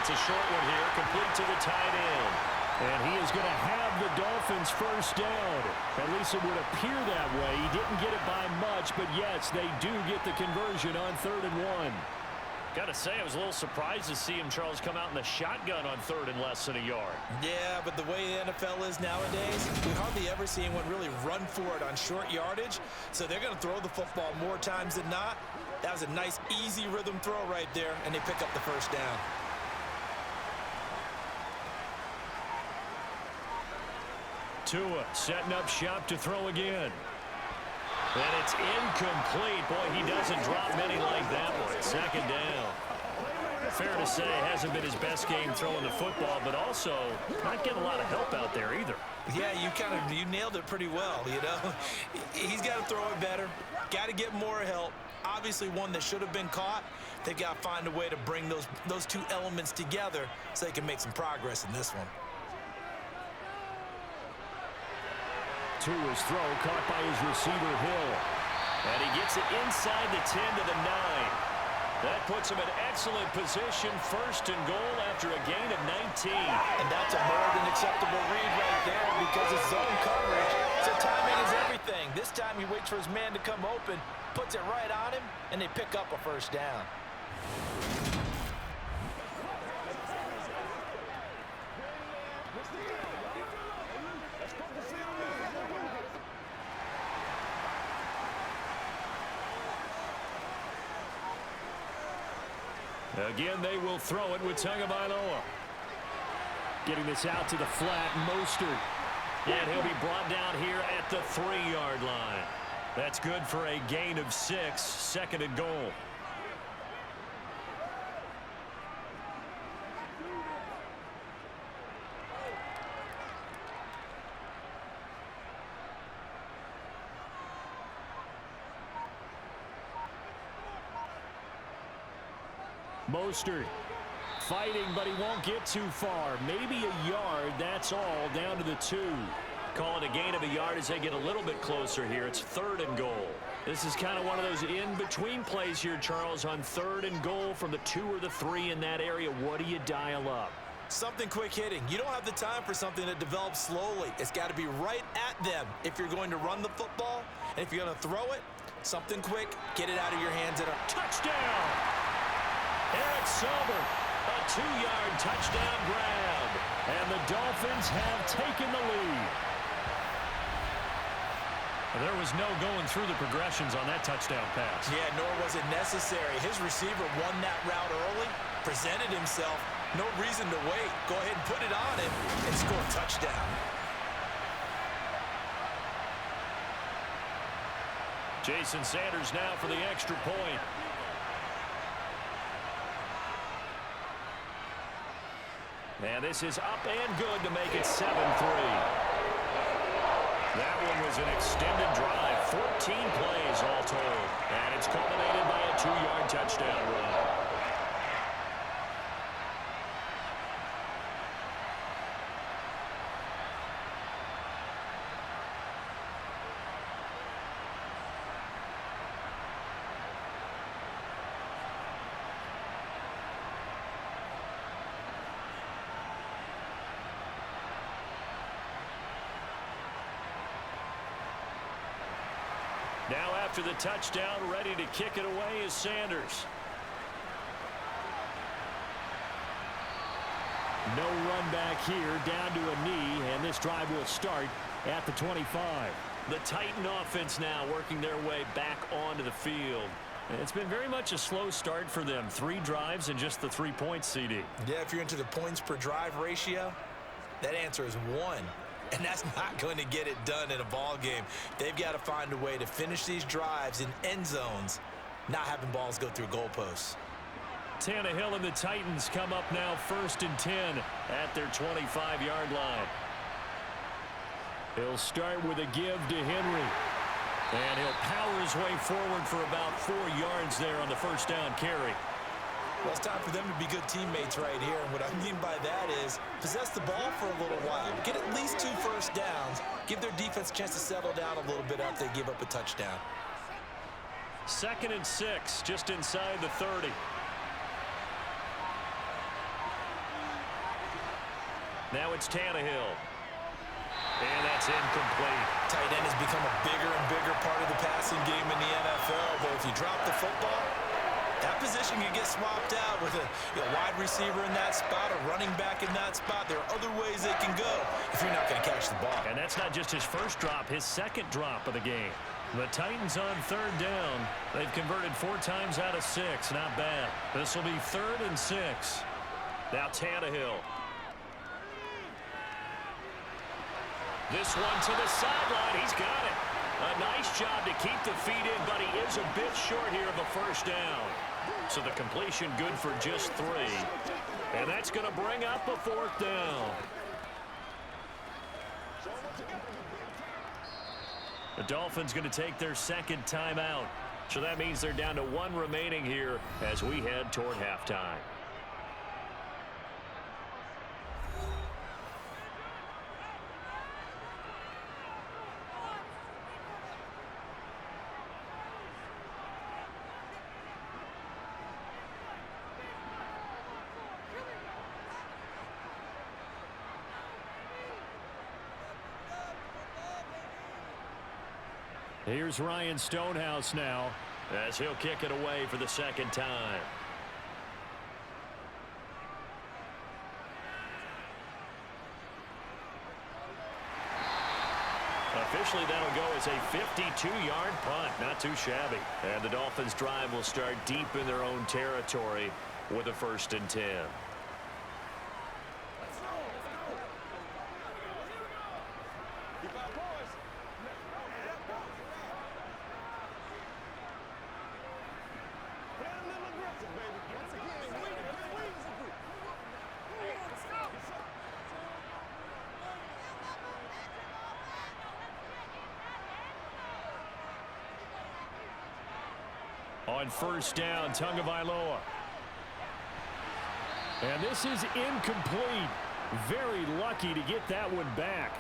S2: It's a short one here, complete to the tight end. And he is going to have the Dolphins 1st down. At least it would appear that way. He didn't get it by much, but yes, they do get the conversion on 3rd and 1. Got to say, I was a little surprised to see him, Charles, come out in the shotgun on 3rd and less than a yard.
S3: Yeah, but the way the NFL is nowadays, we hardly ever see anyone really run for it on short yardage. So they're going to throw the football more times than not. That was a nice, easy rhythm throw right there, and they pick up the 1st down.
S2: Tua setting up shop to throw again. And it's incomplete. Boy, he doesn't drop many like that one. 2nd down. Fair to say, hasn't been his best game throwing the football, but also not getting a lot of help out there either.
S3: Yeah, you nailed it pretty well, you know. He's got to throw it better. Got to get more help. Obviously one that should have been caught. They got to find a way to bring those two elements together so they can make some progress in this one.
S2: to his throw, caught by his receiver, Hill. And he gets it inside the 10 to the 9. That puts him in excellent position, first and goal after a gain of 19.
S3: And that's a more than acceptable read right there because it's zone coverage, so timing is everything. This time he waits for his man to come open, puts it right on him, and they pick up a first down.
S2: Again, they will throw it with Tagovailoa. Getting this out to the flat, Mostert. And he'll be brought down here at the 3-yard line. That's good for a gain of 6, second and goal. Mostert fighting, but he won't get too far. Maybe a yard, that's all, down to the 2. Call it a gain of a yard as they get a little bit closer here. It's 3rd and goal. This is kind of one of those in-between plays here, Charles, on 3rd and goal from the 2 or the 3 in that area. What do you dial up?
S3: Something quick hitting. You don't have the time for something that develops slowly. It's got to be right at them if you're going to run the football. And if you're going to throw it, something quick, get it out of your hands and a
S2: touchdown! Eric Silver, a 2-yard touchdown grab. And the Dolphins have taken the lead. There was no going through the progressions on that touchdown pass.
S3: Yeah, nor was it necessary. His receiver won that route early, presented himself. No reason to wait. Go ahead and put it on him and score a touchdown.
S2: Jason Sanders now for the extra point. And this is up and good to make it 7-3. That one was an extended drive, 14 plays all told. And it's culminated by a 2-yard touchdown run. Now after the touchdown, ready to kick it away is Sanders. No run back here, down to a knee, and this drive will start at the 25. The Titan offense now working their way back onto the field. And it's been very much a slow start for them. 3 drives and just the 3 points, CD.
S3: Yeah, if you're into the points per drive ratio, that answer is 1. And that's not going to get it done in a ball game. They've got to find a way to finish these drives in end zones, not having balls go through goalposts.
S2: Tannehill and the Titans come up now 1st and 10 at their 25-yard line. He'll start with a give to Henry. And he'll power his way forward for about 4 yards there on the first down carry.
S3: Well, it's time for them to be good teammates right here. And what I mean by that is possess the ball for a little while. Get at least 2 first downs. Give their defense a chance to settle down a little bit after they give up a touchdown.
S2: 2nd and 6, just inside the 30. Now it's Tannehill. And that's incomplete.
S3: Tight end has become a bigger and bigger part of the passing game in the NFL. But if you drop the football, that position can get swapped out with a wide receiver in that spot, a running back in that spot. There are other ways they can go if you're not going to catch the ball.
S2: And that's not just his first drop, his second drop of the game. The Titans on 3rd down. They've converted 4 times out of 6. Not bad. This will be 3rd and 6. Now Tannehill. This one to the sideline. He's got it. A nice job to keep the feet in, but he is a bit short here of a first down. So the completion good for just 3. And that's going to bring up a 4th down. The Dolphins going to take their 2nd timeout. So that means they're down to 1 remaining here as we head toward halftime. Here's Ryan Stonehouse now, as he'll kick it away for the second time. Officially, that'll go as a 52-yard punt. Not too shabby. And the Dolphins' drive will start deep in their own territory with a 1st and 10. On 1st down, Tagovailoa. And this is incomplete. Very lucky to get that one back.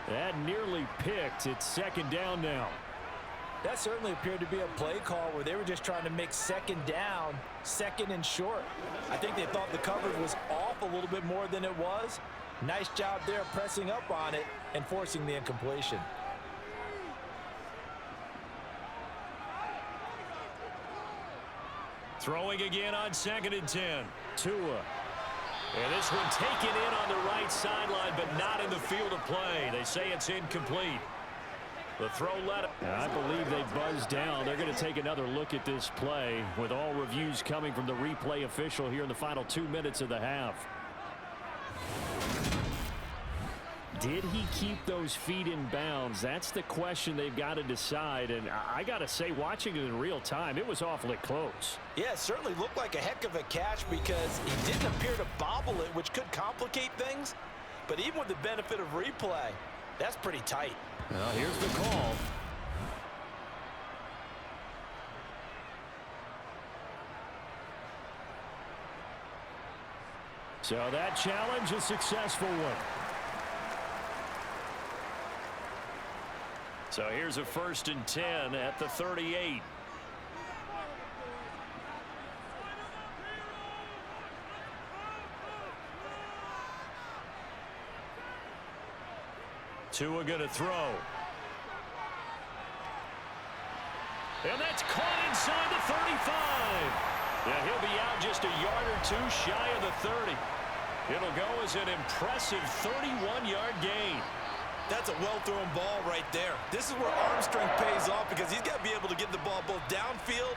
S2: That nearly picked. It's 2nd down now.
S3: That certainly appeared to be a play call where they were just trying to make 2nd down, 2nd and short. I think they thought the coverage was off a little bit more than it was. Nice job there pressing up on it and forcing the incompletion.
S2: Throwing again on 2nd and 10. Tua. And this one taken in on the right sideline, but not in the field of play. They say it's incomplete. The throw let up. I believe they buzzed down. They're going to take another look at this play with all reviews coming from the replay official here in the final 2 minutes of the half. Did he keep those feet in bounds? That's the question they've got to decide. And I got to say, watching it in real time, it was awfully close.
S3: Yeah, it certainly looked like a heck of a catch because he didn't appear to bobble it, which could complicate things. But even with the benefit of replay, that's pretty tight.
S2: Well, here's the call. So that challenge, a successful one. So here's a 1st and 10 at the 38. Tua going to throw. And that's caught inside the 35. Yeah, he'll be out just a yard or two shy of the 30. It'll go as an impressive 31-yard gain.
S3: That's a well-thrown ball right there. This is where arm strength pays off because he's got to be able to get the ball both downfield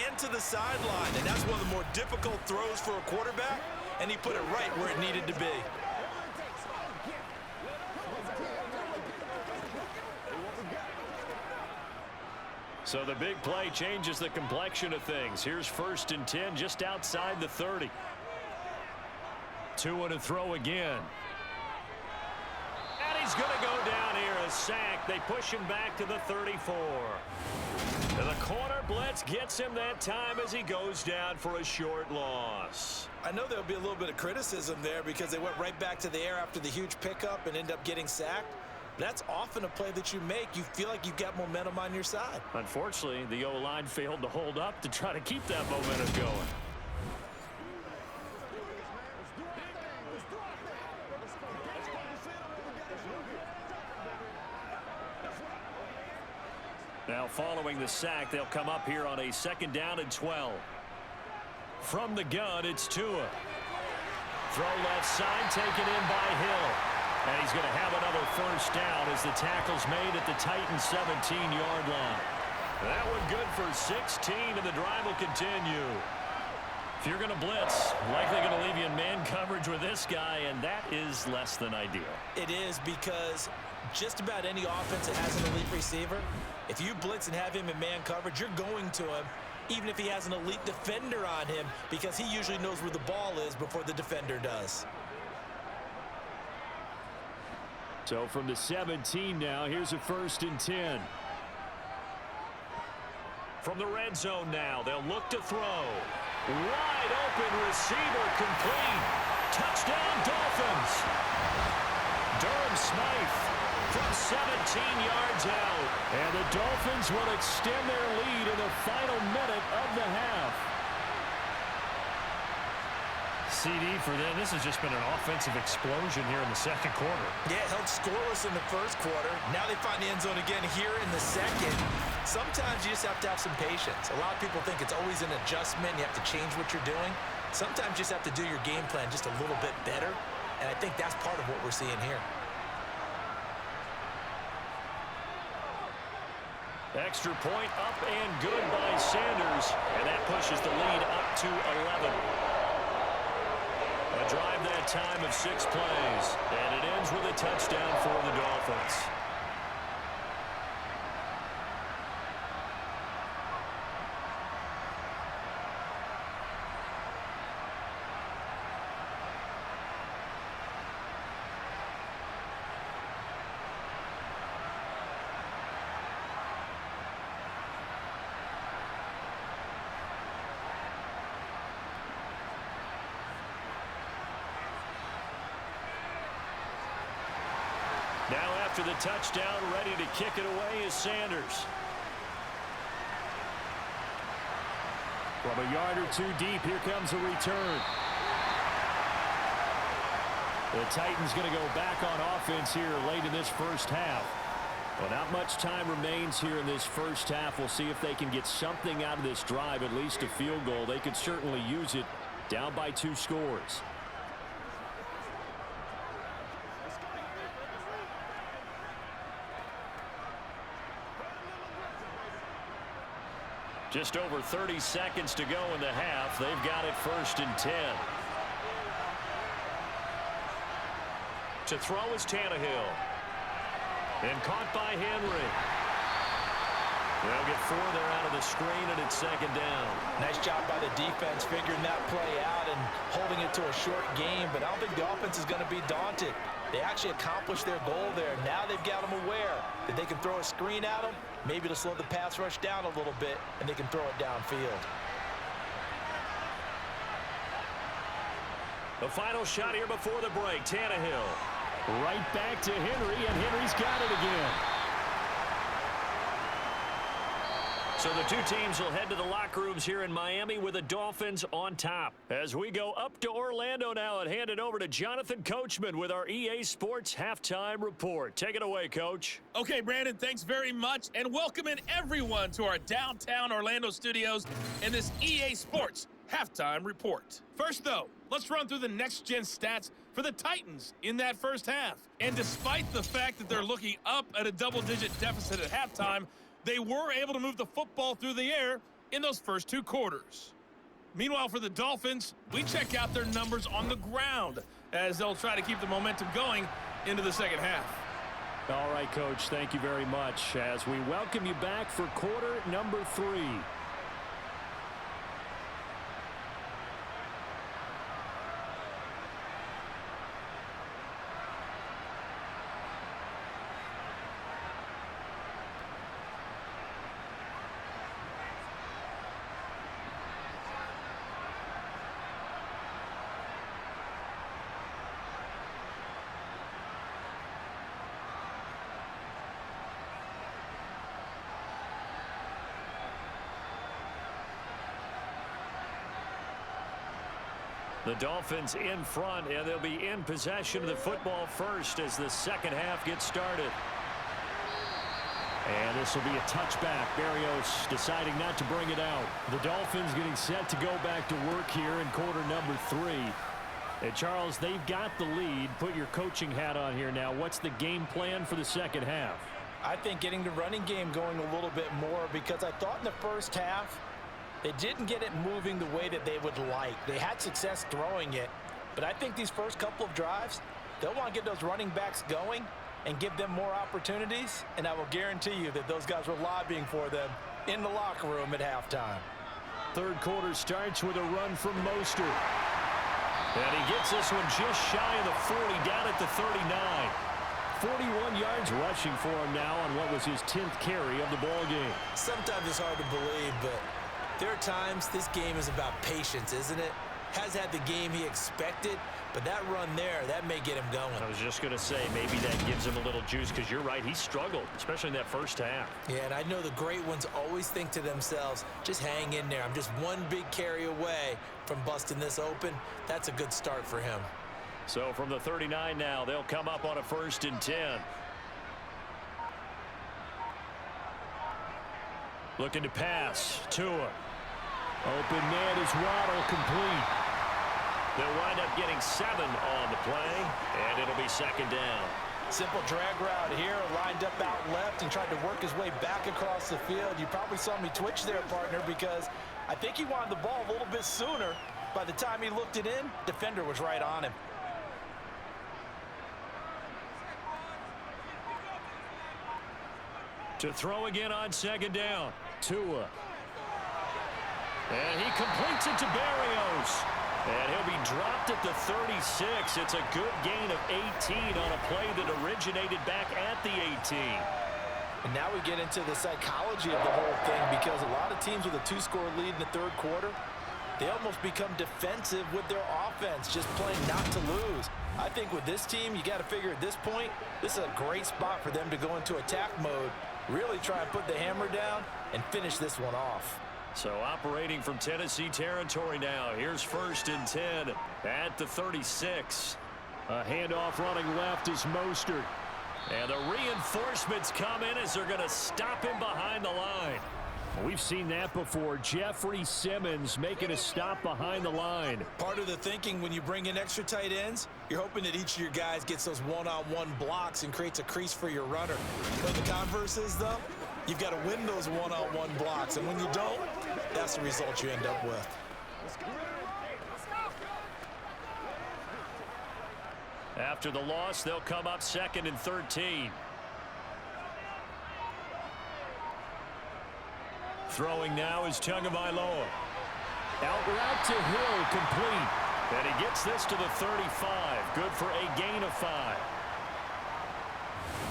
S3: and to the sideline. And that's one of the more difficult throws for a quarterback, and he put it right where it needed to be.
S2: So the big play changes the complexion of things. Here's 1st and 10 just outside the 30. Tua to throw again. And he's going to go down here, a sack. They push him back to the 34. And the corner blitz gets him that time as he goes down for a short loss.
S3: I know there'll be a little bit of criticism there because they went right back to the air after the huge pickup and end up getting sacked. That's often a play that you make. You feel like you've got momentum on your side.
S2: Unfortunately, the O-line failed to hold up to try to keep that momentum going. Now following the sack, they'll come up here on a 2nd down and 12. From the gun, it's Tua. Throw left side, taken in by Hill. And he's going to have another 1st down as the tackle's made at the Titans' 17-yard line. That one good for 16, and the drive will continue. If you're going to blitz, likely going to leave you in man coverage with this guy, and that is less than ideal.
S3: It is because just about any offense that has an elite receiver, if you blitz and have him in man coverage, you're going to him, even if he has an elite defender on him, because he usually knows where the ball is before the defender does.
S2: So from the 17 now, here's a 1st and 10. From the red zone now, they'll look to throw. Wide open receiver complete. Touchdown Dolphins. Durham Smythe from 17 yards out. And the Dolphins will extend their lead in the final minute of the half. CD for them. This has just been an offensive explosion here in the second quarter.
S3: Yeah, held scoreless in the first quarter. Now they find the end zone again here in the second. Sometimes you just have to have some patience. A lot of people think it's always an adjustment. You have to change what you're doing. Sometimes you just have to do your game plan just a little bit better. And I think that's part of what we're seeing here.
S2: Extra point up and good by Sanders. And that pushes the lead up to 11. A drive that time of 6 plays. And it ends with a touchdown for the Dolphins. Now after the touchdown, ready to kick it away is Sanders. From a yard or two deep, here comes a return. The Titans going to go back on offense here late in this first half. Well, not much time remains here in this first half. We'll see if they can get something out of this drive, at least a field goal. They could certainly use it, down by 2 scores. Just over 30 seconds to go in the half. They've got it 1st and 10. To throw is Tannehill. And caught by Henry. They'll get 4 there out of the screen, and it's 2nd down.
S3: Nice job by the defense figuring that play out and holding it to a short game, but I don't think the offense is going to be daunted. They actually accomplished their goal there. Now they've got them aware that they can throw a screen at them, maybe to slow the pass rush down a little bit, and they can throw it downfield.
S2: The final shot here before the break. Tannehill right back to Henry, and Henry's got it again. So the two teams will head to the locker rooms here in Miami with the Dolphins on top. As we go up to Orlando now and hand it over to Jonathan Coachman with our EA Sports Halftime Report. Take it away, Coach.
S5: Okay, Brandon, thanks very much, and welcome in everyone to our downtown Orlando studios in this EA Sports Halftime Report. First, though, let's run through the next-gen stats for the Titans in that first half. And despite the fact that they're looking up at a double-digit deficit at halftime, they were able to move the football through the air in those first 2 quarters. Meanwhile, for the Dolphins, we check out their numbers on the ground as they'll try to keep the momentum going into the second half.
S2: All right, Coach, thank you very much as we welcome you back for quarter number 3. The Dolphins in front, and they'll be in possession of the football first as the second half gets started. And this will be a touchback. Berrios deciding not to bring it out. The Dolphins getting set to go back to work here in quarter number 3. And Charles, they've got the lead. Put your coaching hat on here now. What's the game plan for the second half?
S3: I think getting the running game going a little bit more, because I thought in the first half they didn't get it moving the way that they would like. They had success throwing it, but I think these first couple of drives, they'll want to get those running backs going and give them more opportunities, and I will guarantee you that those guys were lobbying for them in the locker room at halftime.
S2: Third quarter starts with a run from Mostert. And he gets this one just shy of the 40, down at the 39. 41 yards rushing for him now on what was his 10th carry of the ball game.
S3: Sometimes it's hard to believe, but there are times this game is about patience, isn't it? has had the game he expected, but that run there, that may get him going.
S2: I was just going to say, maybe that gives him a little juice, because you're right, he struggled, especially in that first half.
S3: Yeah, and I know the great ones always think to themselves, just hang in there. I'm just one big carry away from busting this open. That's a good start for him.
S2: So from the 39 now, they'll come up on a 1st and 10. Looking to pass. Tua. Open man is Waddle, complete. They'll wind up getting 7 on the play, and it'll be 2nd down.
S3: Simple drag route here, lined up out left and tried to work his way back across the field. You probably saw me twitch there, partner, because I think he wanted the ball a little bit sooner. By the time he looked it in, defender was right on him.
S2: To throw again on 2nd down. Tua. And he completes it to Berrios. And he'll be dropped at the 36. It's a good gain of 18 on a play that originated back at the 18.
S3: And now we get into the psychology of the whole thing, because a lot of teams with a 2-score lead in the 3rd quarter, they almost become defensive with their offense, just playing not to lose. I think with this team, you got to figure at this point, this is a great spot for them to go into attack mode, really try and put the hammer down and finish this one off.
S2: So operating from Tennessee territory now. Here's 1st and 10 at the 36. A handoff running left is Mostert. And the reinforcements come in as they're going to stop him behind the line. We've seen that before. Jeffrey Simmons making a stop behind the line.
S3: Part of the thinking when you bring in extra tight ends, you're hoping that each of your guys gets those one-on-one blocks and creates a crease for your runner. But the converse is, though, you've got to win those one-on-one blocks. And when you don't, that's the result you end up with.
S2: After the loss, they'll come up 2nd and 13. Throwing now is Tagovailoa. Out route to Hill, complete. And he gets this to the 35. Good for a gain of 5.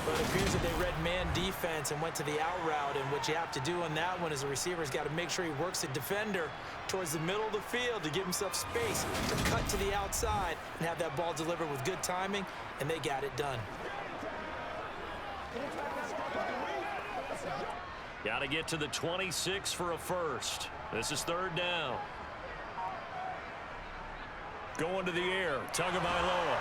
S3: But it appears that they read man defense and went to the out route, and what you have to do on that one as a receiver's got to make sure he works the defender towards the middle of the field to give himself space to cut to the outside and have that ball delivered with good timing, and they got it done.
S2: Got to get to the 26 for a 1st. This is 3rd down. Going to the air, Tagovailoa.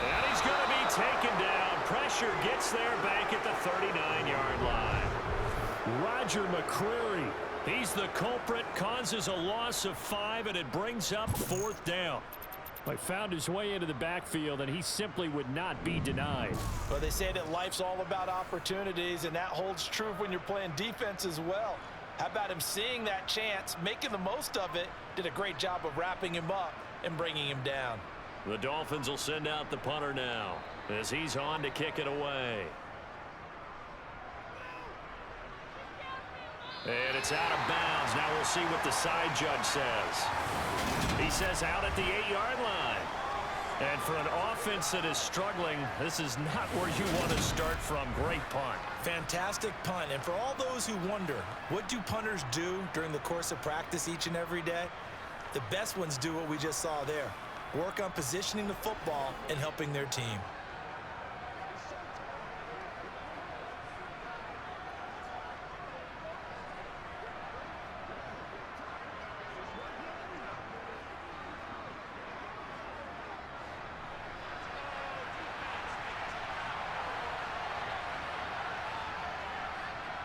S2: And he's going to be taken down. Pressure gets there back at the 39-yard line. Roger McCreary, he's the culprit, causes a loss of 5, and it brings up 4th down. He found his way into the backfield, and he simply would not be denied.
S3: Well, they say that life's all about opportunities, and that holds true when you're playing defense as well. How about him seeing that chance, making the most of it, did a great job of wrapping him up and bringing him down.
S2: The Dolphins will send out the punter now as he's on to kick it away. And it's out of bounds. Now we'll see what the side judge says. He says out at the 8-yard line. And for an offense that is struggling, this is not where you want to start from. Great punt.
S3: Fantastic punt. And for all those who wonder, what do punters do during the course of practice each and every day? The best ones do what we just saw there. Work on positioning the football and helping their team.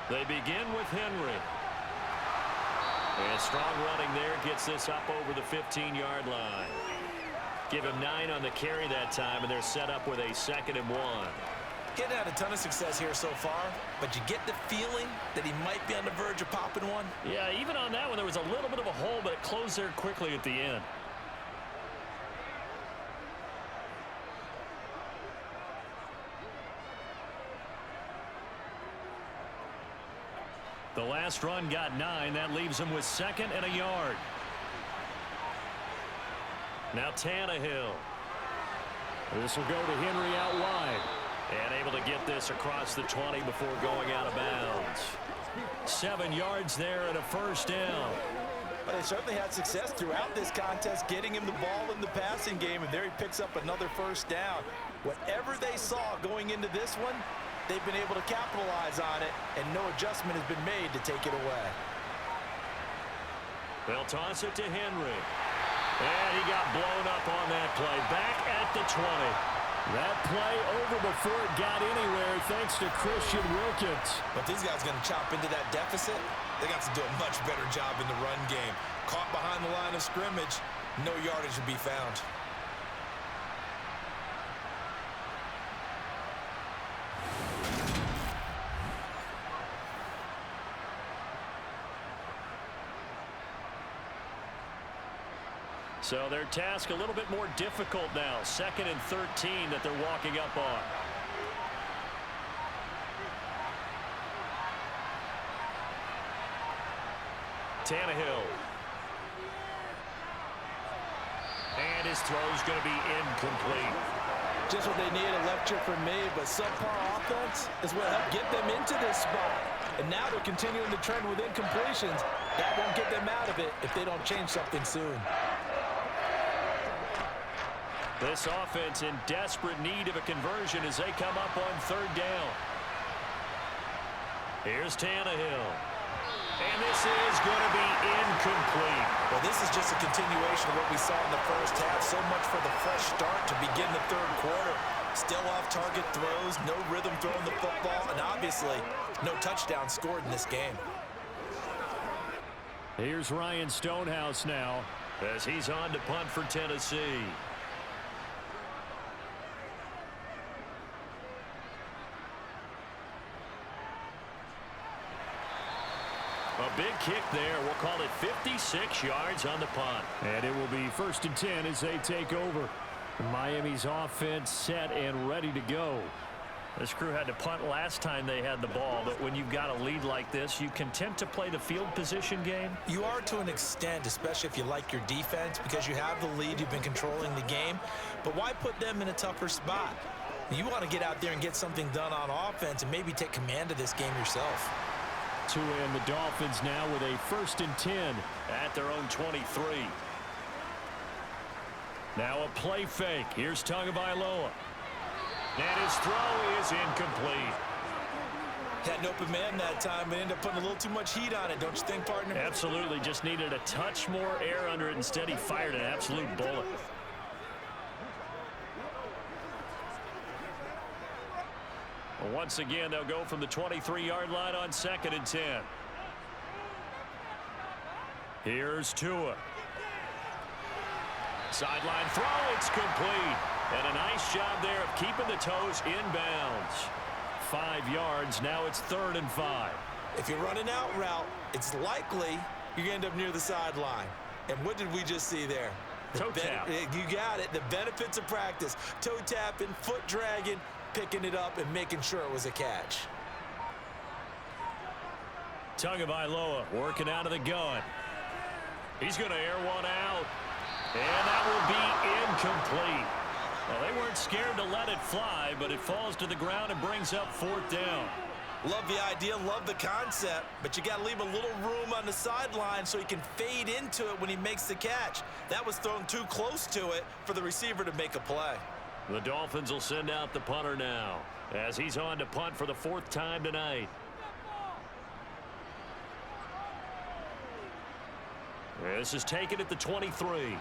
S2: They begin with Henry. And strong running there gets this up over the 15-yard line. Give him 9 on the carry that time, and they're set up with a 2nd and 1.
S3: Getting had a ton of success here so far, but you get the feeling that he might be on the verge of popping one.
S2: Yeah, even on that one, there was a little bit of a hole, but it closed there quickly at the end. The last run got 9. That leaves him with 2nd and a yard. Now Tannehill. This will go to Henry out wide. And able to get this across the 20 before going out of bounds. 7 yards there and a 1st down.
S3: But they certainly had success throughout this contest, getting him the ball in the passing game, and there he picks up another first down. Whatever they saw going into this one, they've been able to capitalize on it, and no adjustment has been made to take it away.
S2: They'll toss it to Henry. And he got blown up on that play. Back at the 20. That play over before it got anywhere thanks to Christian Wilkins.
S3: But these guys are going to chop into that deficit. They got to do a much better job in the run game. Caught behind the line of scrimmage, no yardage to be found.
S2: So their task a little bit more difficult now. 2nd and 13 that they're walking up on. Tannehill. And his throw's going to be incomplete.
S3: Just what they need, a lecture from me, but subpar offense is what helped get them into this spot. And now they're continuing the trend with incompletions. That won't get them out of it if they don't change something soon.
S2: This offense in desperate need of a conversion as they come up on 3rd down. Here's Tannehill. And this is going to be incomplete.
S3: Well, this is just a continuation of what we saw in the first half. So much for the fresh start to begin the 3rd quarter. Still off-target throws, no rhythm throwing the football, and obviously no touchdown scored in this game.
S2: Here's Ryan Stonehouse now as he's on to punt for Tennessee. A big kick there. We'll call it 56 yards on the punt. And it will be 1st and 10 as they take over. Miami's offense set and ready to go. This crew had to punt last time they had the ball, but when you've got a lead like this, you content to play the field position game?
S3: You are to an extent, especially if you like your defense, because you have the lead, you've been controlling the game. But why put them in a tougher spot? You want to get out there and get something done on offense and maybe take command of this game yourself.
S2: To end the Dolphins now with a 1st and 10 at their own 23. Now a play fake. Here's Tagovailoa. And his throw is incomplete.
S3: Had an open man that time, but ended up putting a little too much heat on it, don't you think, partner?
S2: Absolutely. Just needed a touch more air under it. Instead, he fired an absolute bullet. Once again, they'll go from the 23-yard line on 2nd and 10. Here's Tua. Sideline throw, it's complete. And a nice job there of keeping the toes inbounds. 5 yards, now it's 3rd and 5.
S3: If you're running out route, it's likely you're going to end up near the sideline. And what did we just see there?
S2: Toe tap.
S3: You got it. The benefits of practice. Toe tapping, foot dragging, picking it up and making sure it was a catch.
S2: Tagovailoa working out of the gun. He's going to air one out. And that will be incomplete. Well, they weren't scared to let it fly, but it falls to the ground and brings up 4th down.
S3: Love the idea, love the concept, but you got to leave a little room on the sideline so he can fade into it when he makes the catch. That was thrown too close to it for the receiver to make a play.
S2: The Dolphins will send out the punter now as he's on to punt for the 4th time tonight. This is taken at the 23.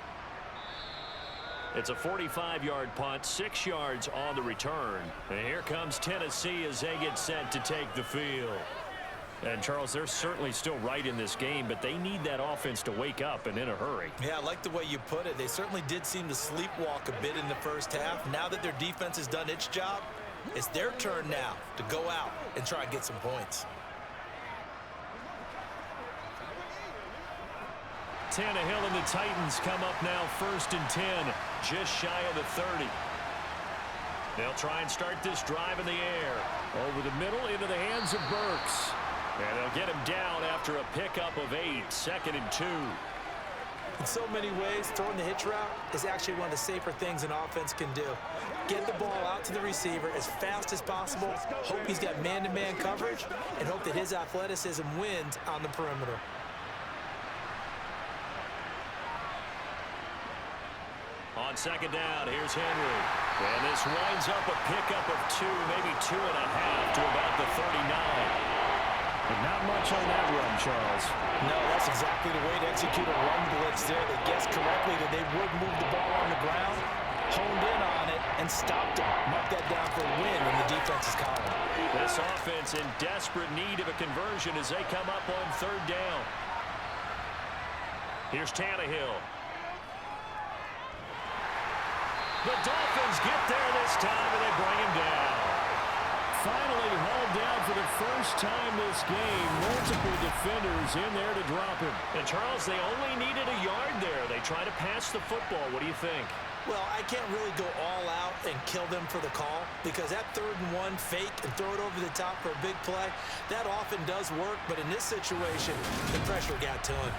S2: It's a 45-yard punt, 6 yards on the return. And here comes Tennessee as they get set to take the field. And, Charles, they're certainly still right in this game, but they need that offense to wake up and in a hurry.
S3: Yeah, I like the way you put it. They certainly did seem to sleepwalk a bit in the first half. Now that their defense has done its job, it's their turn now to go out and try and get some points.
S2: Tannehill and the Titans come up now 1st and 10, just shy of the 30. They'll try and start this drive in the air. Over the middle into the hands of Burks. And they'll get him down after a pickup of 8, 2nd and 2.
S3: In so many ways, throwing the hitch route is actually one of the safer things an offense can do. Get the ball out to the receiver as fast as possible, hope he's got man-to-man coverage, and hope that his athleticism wins on the perimeter.
S2: On second down, here's Henry. And this winds up a pickup of 2, maybe 2.5 to about the 39.
S6: And not much on that run, Charles.
S3: No, that's exactly the way to execute a run blitz there. They guessed correctly that they would move the ball on the ground, honed in on it, and stopped them. Mark that down for a win in the defense's column.
S2: This offense in desperate need of a conversion as they come up on third down. Here's Tannehill. The Dolphins get there this time, and they bring him down.
S6: Finally hauled down for the first time this game. Multiple defenders in there to drop him.
S2: And, Charles, they only needed a yard there. They try to pass the football. What do you think?
S3: Well, I can't really go all out and kill them for the call because that 3rd and 1 fake and throw it over the top for a big play, that often does work. But in this situation, the pressure got to him.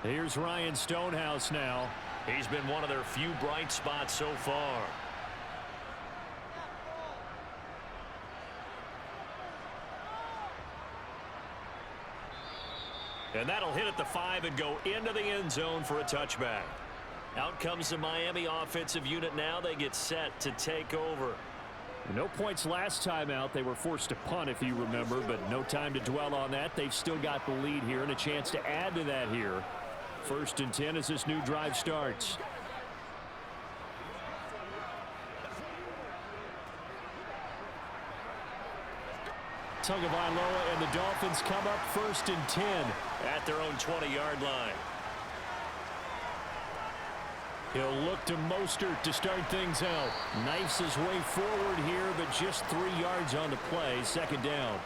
S6: Here's Ryan Stonehouse now.
S2: He's been one of their few bright spots so far. And that'll hit at the 5 and go into the end zone for a touchback. Out comes the Miami offensive unit now. They get set to take over.
S6: No points last time out. They were forced to punt, if you remember, but no time to dwell on that. They've still got the lead here and a chance to add to that here. 1st and 10 as this new drive starts. Tagovailoa and the Dolphins come up 1st and 10
S2: at their own 20-yard line.
S6: He'll look to Mostert to start things out. Knifes his way forward here, but just 3 yards on the play. 2nd down.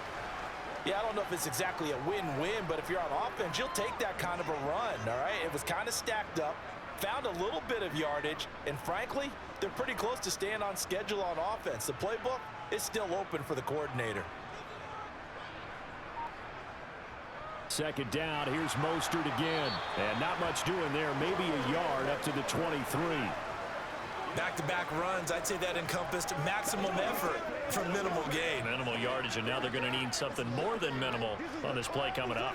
S3: Yeah, I don't know if it's exactly a win-win, but if you're on offense, you'll take that kind of a run, all right? It was kind of stacked up, found a little bit of yardage, and frankly, they're pretty close to staying on schedule on offense. The playbook is still open for the coordinator.
S6: 2nd down, here's Mostert again. And not much doing there, maybe a yard up to the 23.
S3: Back-to-back runs, I'd say that encompassed maximum effort for minimal gain.
S2: Minimal yardage, and now they're going to need something more than minimal on this play coming up.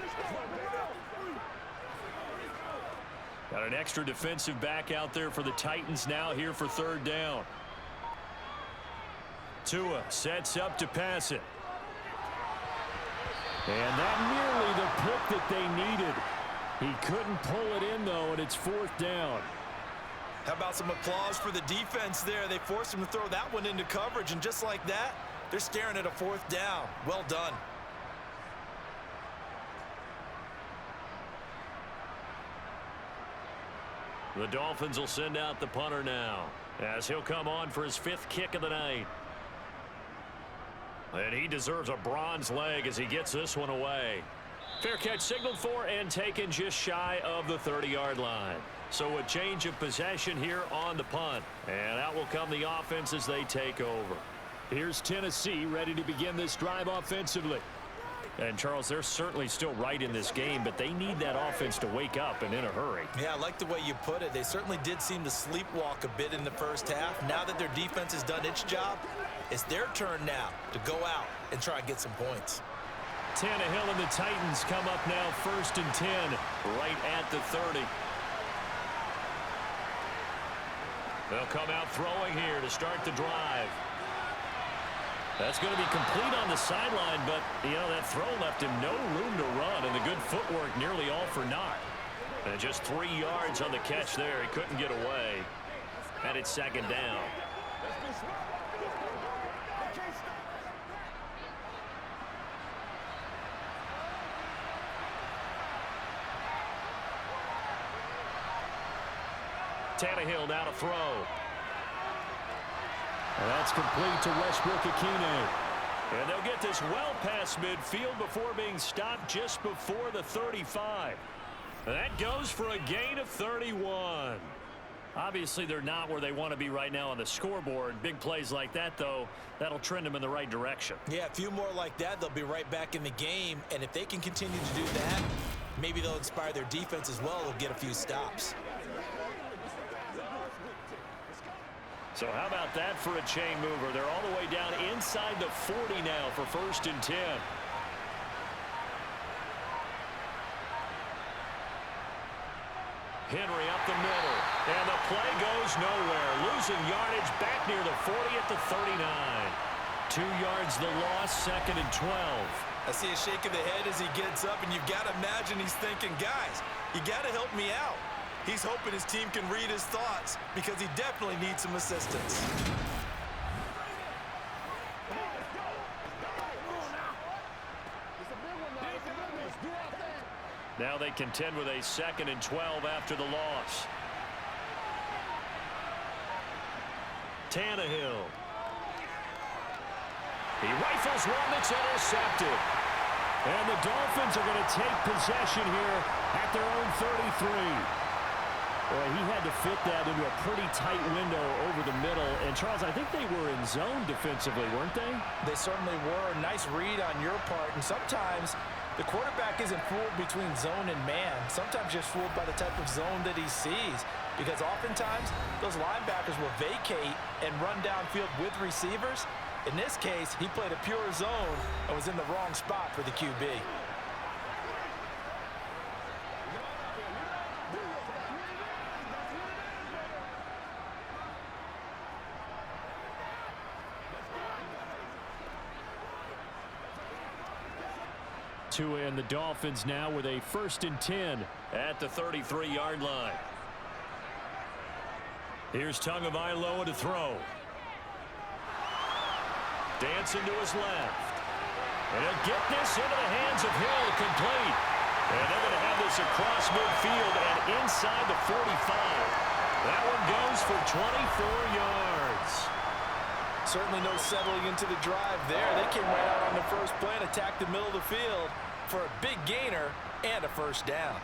S2: Got an extra defensive back out there for the Titans now here for 3rd down. Tua sets up to pass it.
S6: And that nearly the pick that they needed. He couldn't pull it in, though, and it's 4th down.
S3: How about some applause for the defense there? They forced him to throw that one into coverage, and just like that, they're staring at a 4th down. Well done.
S2: The Dolphins will send out the punter now as he'll come on for his 5th kick of the night. And he deserves a bronze leg as he gets this one away. Fair catch signaled for and taken just shy of the 30-yard line. So a change of possession here on the punt. And out will come the offense as they take over.
S6: Here's Tennessee ready to begin this drive offensively.
S2: And, Charles, they're certainly still right in this game, but they need that offense to wake up and in a hurry.
S3: Yeah, I like the way you put it. They certainly did seem to sleepwalk a bit in the first half. Now that their defense has done its job, it's their turn now to go out and try and get some points.
S2: Tannehill and the Titans come up now 1st and 10 right at the 30. They'll come out throwing here to start the drive. That's going to be complete on the sideline, but, you know, that throw left him no room to run, and the good footwork nearly all for naught. And just 3 yards on the catch there. He couldn't get away. And it's 2nd down. Tannehill now to throw.
S6: And that's complete to Westbrook-Ikhine.
S2: And they'll get this well past midfield before being stopped just before the 35. And that goes for a gain of 31. Obviously, they're not where they want to be right now on the scoreboard. Big plays like that, though, that'll trend them in the right direction.
S3: Yeah, a few more like that, they'll be right back in the game. And if they can continue to do that, maybe they'll inspire their defense as well. They'll get a few stops.
S2: So how about that for a chain mover? They're all the way down inside the 40 now for 1st and 10. the middle. And the play goes nowhere. Losing yardage back near the 40 at the 39. 2 yards the loss, 2nd and 12.
S3: I see a shake of the head as he gets up, and you've got to imagine he's thinking, guys, you got to help me out. He's hoping his team can read his thoughts because he definitely needs some assistance.
S2: Now they contend with a 2nd and 12 after the loss. Tannehill. He rifles one that's intercepted. And the Dolphins are going to take possession here at their own 33. Boy, he had to fit that into a pretty tight window over the middle. And, Charles, I think they were in zone defensively, weren't they?
S3: They certainly were. Nice read on your part. And sometimes the quarterback isn't fooled between zone and man. Sometimes just fooled by the type of zone that he sees. Because oftentimes, those linebackers will vacate and run downfield with receivers. In this case, he played a pure zone and was in the wrong spot for the QB.
S2: Tua and the Dolphins now with a 1st and 10 at the 33-yard line. Here's Tagovailoa to throw. Dancing to his left. And he'll get this into the hands of Hill, complete. And they're going to have this across midfield and inside the 45. That one goes for 24 yards.
S3: Certainly no settling into the drive there. They came right out on the first play and attacked the middle of the field for a big gainer and a 1st down.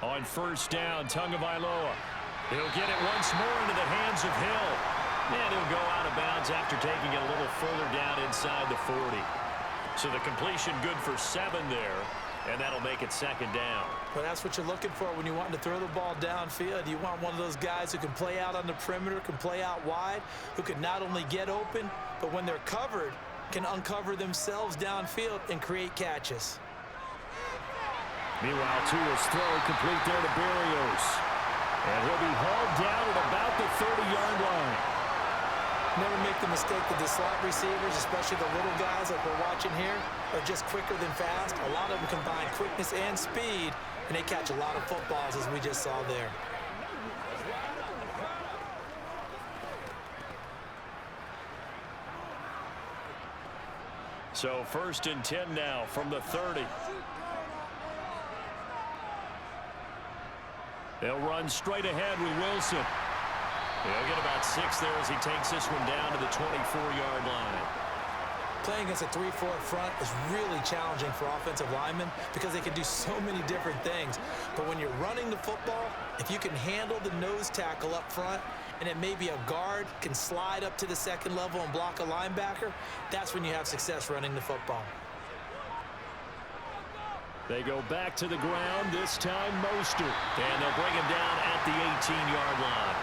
S2: On 1st down, Tagovailoa. He'll get it once more into the hands of Hill. And he'll go out of bounds after taking it a little further down inside the 40. So the completion good for 7 there, and that'll make it 2nd down.
S3: Well, that's what you're looking for when you want to throw the ball downfield. You want one of those guys who can play out on the perimeter, can play out wide, who can not only get open, but when they're covered, can uncover themselves downfield and create catches.
S2: Meanwhile, Tua's throw complete there to Berrios. And he'll be hauled down at about the 30-yard line.
S3: Never make the mistake that the slot receivers, especially the little guys like we're watching here, are just quicker than fast. A lot of them combine quickness and speed, and they catch a lot of footballs, as we just saw there.
S2: So 1st and 10 now from the 30. They'll run straight ahead with Wilson. He'll get about 6 there as he takes this one down to the 24-yard line.
S3: Playing against a 3-4 front is really challenging for offensive linemen because they can do so many different things. But when you're running the football, if you can handle the nose tackle up front, and it may be a guard can slide up to the 2nd level and block a linebacker, that's when you have success running the football.
S2: They go back to the ground, this time Mostert. And they'll bring him down at the 18-yard line.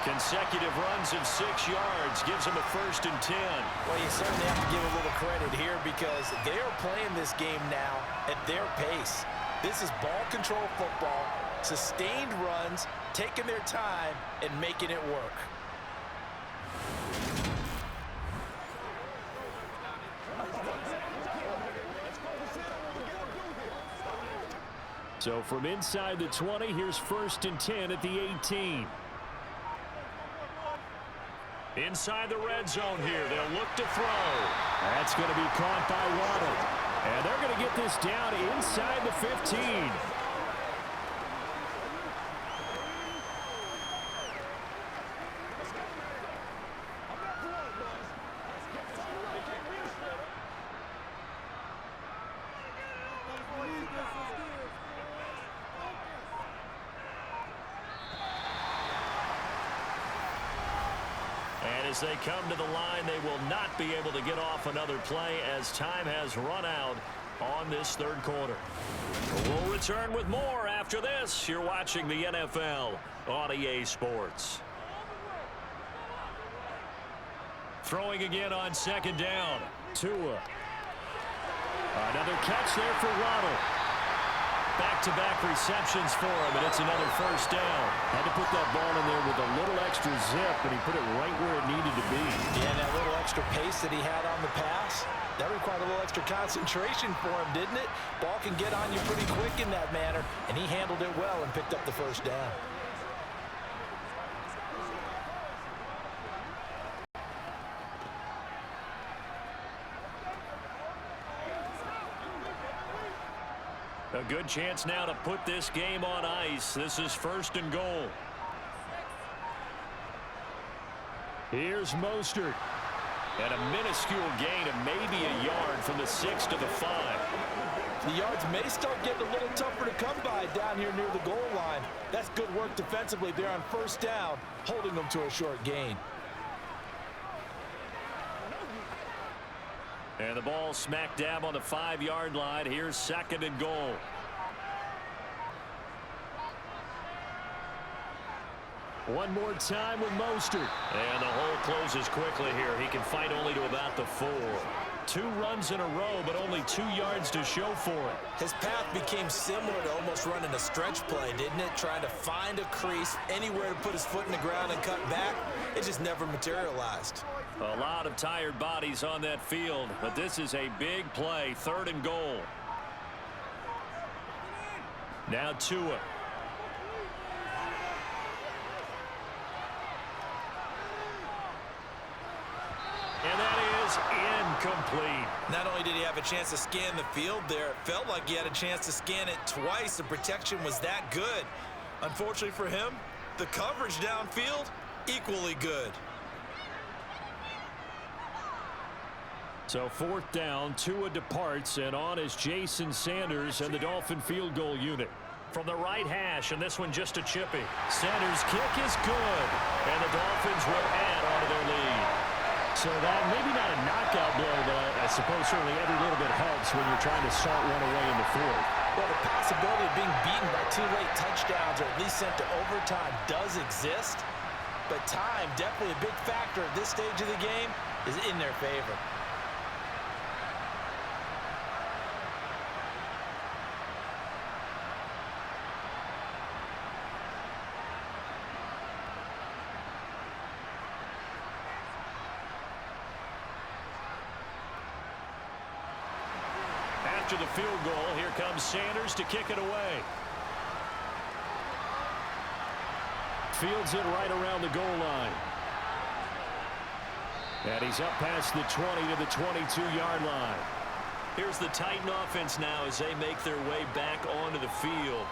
S2: Consecutive runs of 6 yards gives him a 1st and 10.
S3: Well, you certainly have to give a little credit here because they are playing this game now at their pace. This is ball control football, sustained runs, taking their time, and making it work.
S2: So from inside the 20, here's 1st and 10 at the 18. Inside the red zone here, they'll look to throw. That's going to be caught by Waddle. And they're going to get this down inside the 15. As they come to the line, they will not be able to get off another play as time has run out on this third quarter. We'll return with more after this. You're watching the NFL on EA Sports. Throwing again on second down. Tua. Another catch there for Waddle. Back-to-back receptions for him, and it's another first down. Had to put that ball in there with a little extra zip, and he put it right where it needed to be.
S3: Yeah, and that little extra pace that he had on the pass, that required a little extra concentration for him, didn't it? Ball can get on you pretty quick in that manner, and he handled it well and picked up the first down.
S2: A good chance now to put this game on ice. This is first and goal.
S6: Here's Mostert.
S2: And a minuscule gain of maybe a yard from the 6 to the 5.
S3: The yards may start getting a little tougher to come by down here near the goal line. That's good work defensively there on first down, holding them to a short gain.
S2: And the ball smack dab on the 5-yard line. Here's second and goal.
S6: One more time with Mostert.
S2: And the hole closes quickly here. He can fight only to about the 4.
S6: 2 runs in a row, but only 2 yards to show for it.
S3: His path became similar to almost running a stretch play, didn't it? Trying to find a crease, anywhere to put his foot in the ground and cut back. It just never materialized.
S2: A lot of tired bodies on that field, but this is a big play. Third and goal. Now Tua. And that is incomplete.
S3: Not only did he have a chance to scan the field there, it felt like he had a chance to scan it twice. The protection was that good. Unfortunately for him, the coverage downfield, equally good.
S6: So fourth down, Tua departs, and on is Jason Sanders and the Dolphin field goal unit.
S2: From the right hash, and this one just a chippy. Sanders' kick is good, and the Dolphins will add on to their lead.
S6: So that maybe not a knockout blow, but I suppose certainly every little bit helps when you're trying to salt one away in the fourth.
S3: Well, the possibility of being beaten by 2 late touchdowns or at least sent to overtime does exist, but time, definitely a big factor at this stage of the game, is in their favor.
S2: After the field goal, here comes Sanders to kick it away.
S6: Fields it right around the goal line. And he's up past the 20 to the 22-yard line.
S2: Here's the Titan offense now as they make their way back onto the field.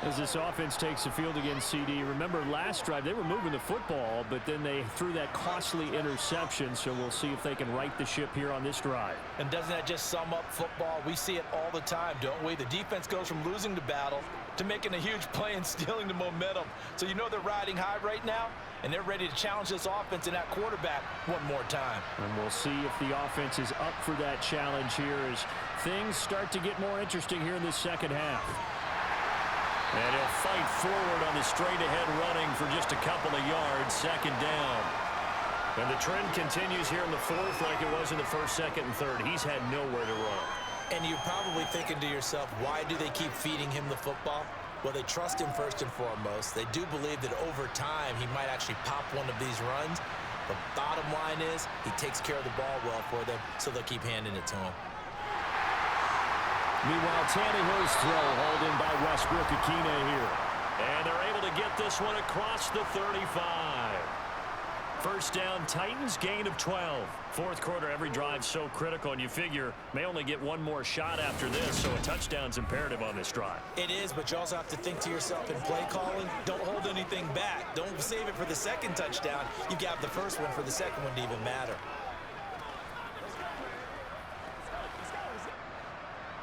S6: As this offense takes the field against CD, remember last drive they were moving the football, but then they threw that costly interception, so we'll see if they can right the ship here on this drive.
S3: And doesn't that just sum up football? We see it all the time, don't we? The defense goes from losing the battle to making a huge play and stealing the momentum. So you know they're riding high right now, and they're ready to challenge this offense and that quarterback one more time.
S6: And we'll see if the offense is up for that challenge here as things start to get more interesting here in this second half.
S2: And he'll fight forward on the straight-ahead running for just a couple of yards, second down. And the trend continues here in the fourth like it was in the first, second, and third. He's had nowhere to run.
S3: And you're probably thinking to yourself, why do they keep feeding him the football? Well, they trust him first and foremost. They do believe that over time he might actually pop one of these runs. The bottom line is he takes care of the ball well for them, so they'll keep handing it to him.
S6: Meanwhile, Tannehill's throw hauled in by Westbrook-Akine here.
S2: And they're able to get this one across the 35. First down, Titans, gain of 12. Fourth quarter, every drive so critical, and you figure may only get one more shot after this, so a touchdown's imperative on this drive.
S3: It is, but you also have to think to yourself in play calling, don't hold anything back. Don't save it for the second touchdown. You've got the first one for the second one to even matter.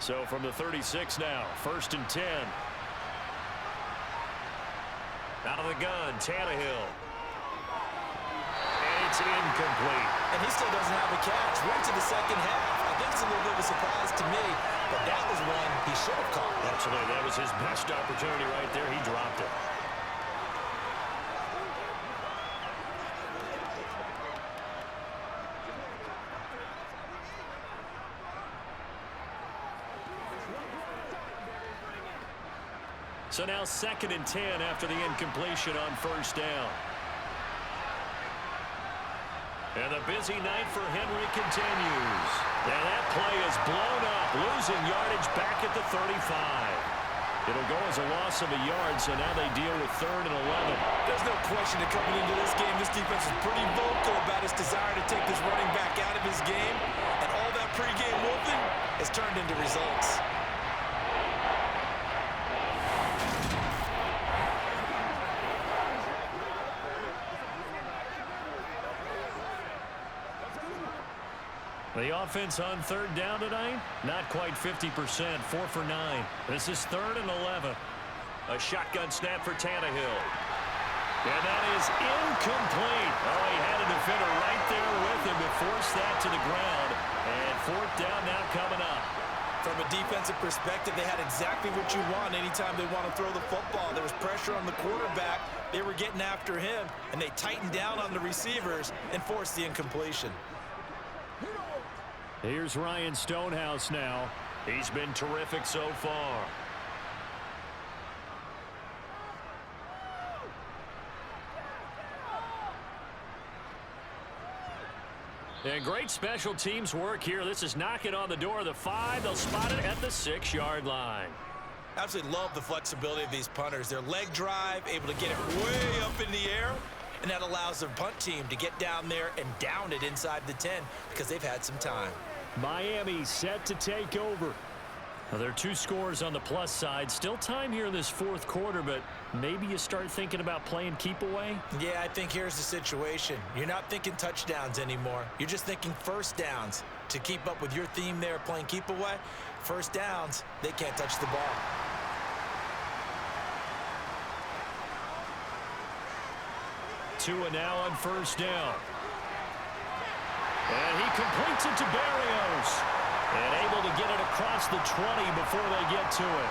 S2: So from the 36 now, first and 10. Out of the gun, Tannehill. And he It's incomplete.
S3: And he still doesn't have a catch. We're into the second half. I think it's a little bit of a surprise to me, but that was one he should have caught.
S2: Absolutely. That was his best opportunity right there. He dropped it. So now 2nd and 10 after the incompletion on first down. And the busy night for Henry continues. And that play is blown up, losing yardage back at the 35. It'll go as a loss of a yard, so now they deal with 3rd and 11.
S3: There's no question that coming into this game, this defense is pretty vocal about its desire to take this running back out of his game. And all that pregame wolfing has turned into results.
S2: The offense on 3rd down tonight, not quite 50%, 4 for 9. This is 3rd and 11. A shotgun snap for Tannehill. And that is incomplete. Oh, he had a defender right there with him to force that to the ground. And 4th down now coming up.
S3: From a defensive perspective, they had exactly what you want anytime they want to throw the football. There was pressure on the quarterback. They were getting after him, and they tightened down on the receivers and forced the incompletion.
S6: Here's Ryan Stonehouse now.
S2: He's been terrific so far. And great special teams work here. This is knocking on the door of the 5. They'll spot it at the 6-yard line.
S3: Absolutely love the flexibility of these punters. Their leg drive, able to get it way up in the air, and that allows their punt team to get down there and down it inside the 10 because they've had some time.
S6: Miami set to take over.
S2: Well, there are 2 scores on the plus side. Still time here in this 4th quarter, but maybe you start thinking about playing keep away?
S3: Yeah, I think here's the situation. You're not thinking touchdowns anymore. You're just thinking first downs. To keep up with your theme there, playing keep away, first downs, they can't touch the ball.
S2: Tua now on first down. And he completes it to Barrios. And able to get it across the 20 before they get to it.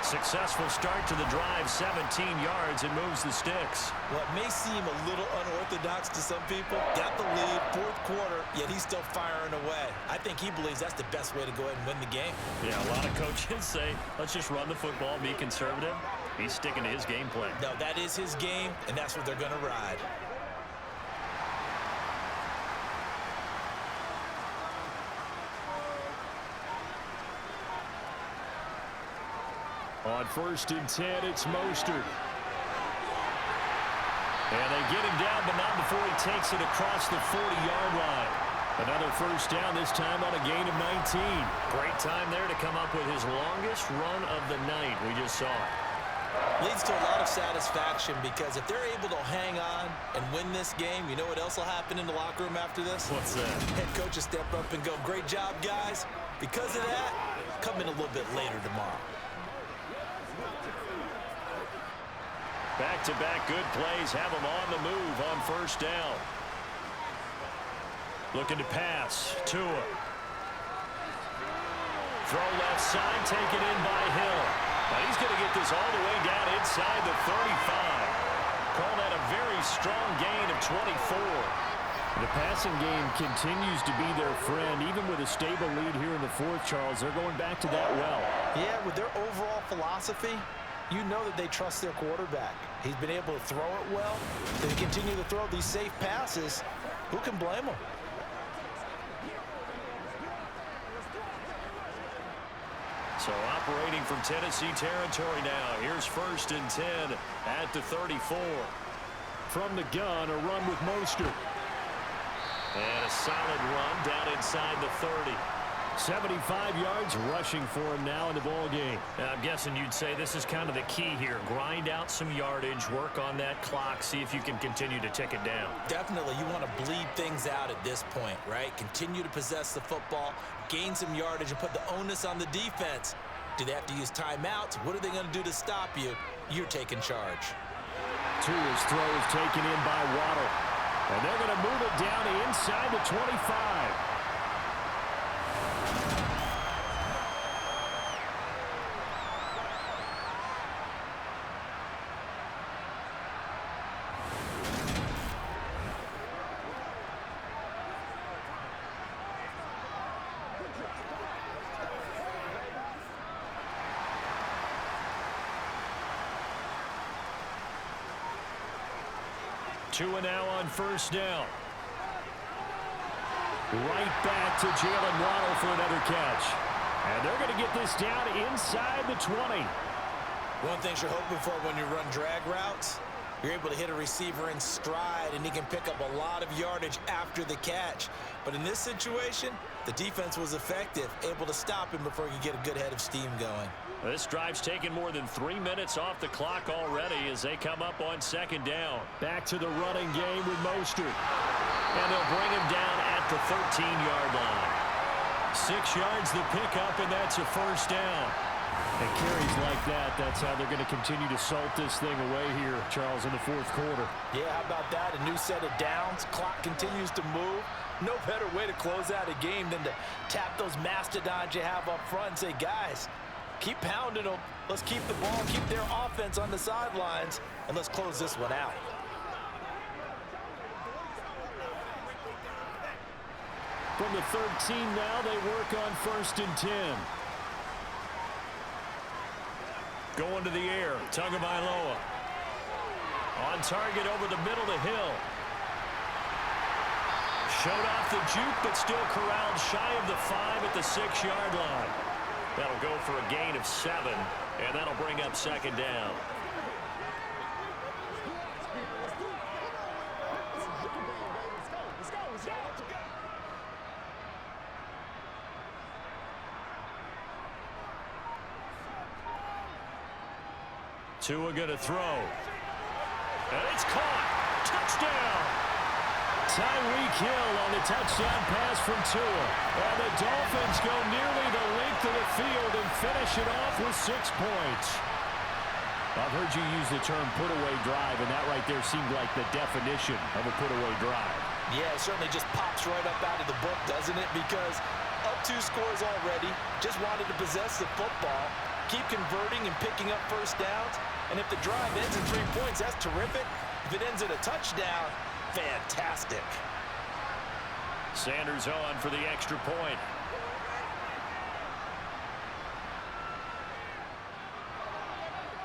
S2: Successful start to the drive, 17 yards, and moves the sticks.
S3: What may seem a little unorthodox to some people, got the lead, 4th quarter, yet he's still firing away. I think he believes that's the best way to go ahead and win the game.
S2: Yeah, a lot of coaches say, let's just run the football, be conservative. He's sticking to his game plan.
S3: No, that is his game, and that's what they're going to ride.
S6: On 1st and 10, it's Mostert.
S2: And they get him down, but not before he takes it across the 40-yard line.
S6: Another first down, this time on a gain of 19.
S2: Great time there to come up with his longest run of the night. We just saw it.
S3: Leads to a lot of satisfaction because if they're able to hang on and win this game, you know what else will happen in the locker room after this?
S2: What's that? Head
S3: coach will step up and go, great job, guys. Because of that, come in a little bit later tomorrow.
S2: Back-to-back good plays have him on the move on first down. Looking to pass. Tua. Throw left side, taken in by Hill. Now he's going to get this all the way down inside the 35. Call that a very strong gain of 24.
S6: The passing game continues to be their friend. Even with a stable lead here in the 4th, Charles, they're going back to that well.
S3: Yeah, with their overall philosophy, you know that they trust their quarterback. He's been able to throw it well. They continue to throw these safe passes. Who can blame them?
S2: So operating from Tennessee territory now. Here's 1st and 10 at the 34.
S6: From the gun, a run with Mostert.
S2: And a solid run down inside the 30.
S6: 75 yards rushing for him now in the ball game.
S2: I'm guessing you'd say this is kind of the key here. Grind out some yardage, work on that clock, see if you can continue to tick it down.
S3: Definitely, you want to bleed things out at this point, right? Continue to possess the football, gain some yardage, and put the onus on the defense. Do they have to use timeouts? What are they going to do to stop you? You're taking charge.
S6: Tua's throw is taken in by Waddle. And they're going to move it down inside the 25. Two and now on first down. Right back to Jalen Waddle for another catch. And they're going to get this down inside the 20.
S3: One thing you're hoping for when you run drag routes, you're able to hit a receiver in stride, and he can pick up a lot of yardage after the catch. But in this situation, the defense was effective, able to stop him before he could get a good head of steam going.
S2: This drive's taken more than 3 minutes off the clock already as they come up on second down.
S6: Back to the running game with Mostert.
S2: And they'll bring him down at the 13-yard line.
S6: 6 yards the pickup, and that's a first down. And carries like that, that's how they're going to continue to salt this thing away here, Charles, in the fourth quarter.
S3: Yeah, how about that? A new set of downs. Clock continues to move. No better way to close out a game than to tap those mastodons you have up front and say, guys, keep pounding them. Let's keep the ball, keep their offense on the sidelines, and let's close this one out.
S6: From the 13 now, they work on 1st and 10.
S2: Going to the air, Tagovailoa. On target over the middle to Hill. Showed off the juke, but still corralled shy of the 5 at the 6-yard line. That'll go for a gain of 7, and that'll bring up second down. Tua going to throw. And it's caught. Touchdown.
S6: Tyreek Hill on the touchdown pass from Tua. And the Dolphins go nearly the length of the field and finish it off with 6 points. I've heard you use the term put-away drive, and that right there seemed like the definition of a put-away drive.
S3: Yeah, it certainly just pops right up out of the book, doesn't it? Because up 2 scores already, just wanted to possess the football, keep converting and picking up first downs. And if the drive ends in 3 points, that's terrific. If it ends in a touchdown, fantastic.
S2: Sanders on for the extra point.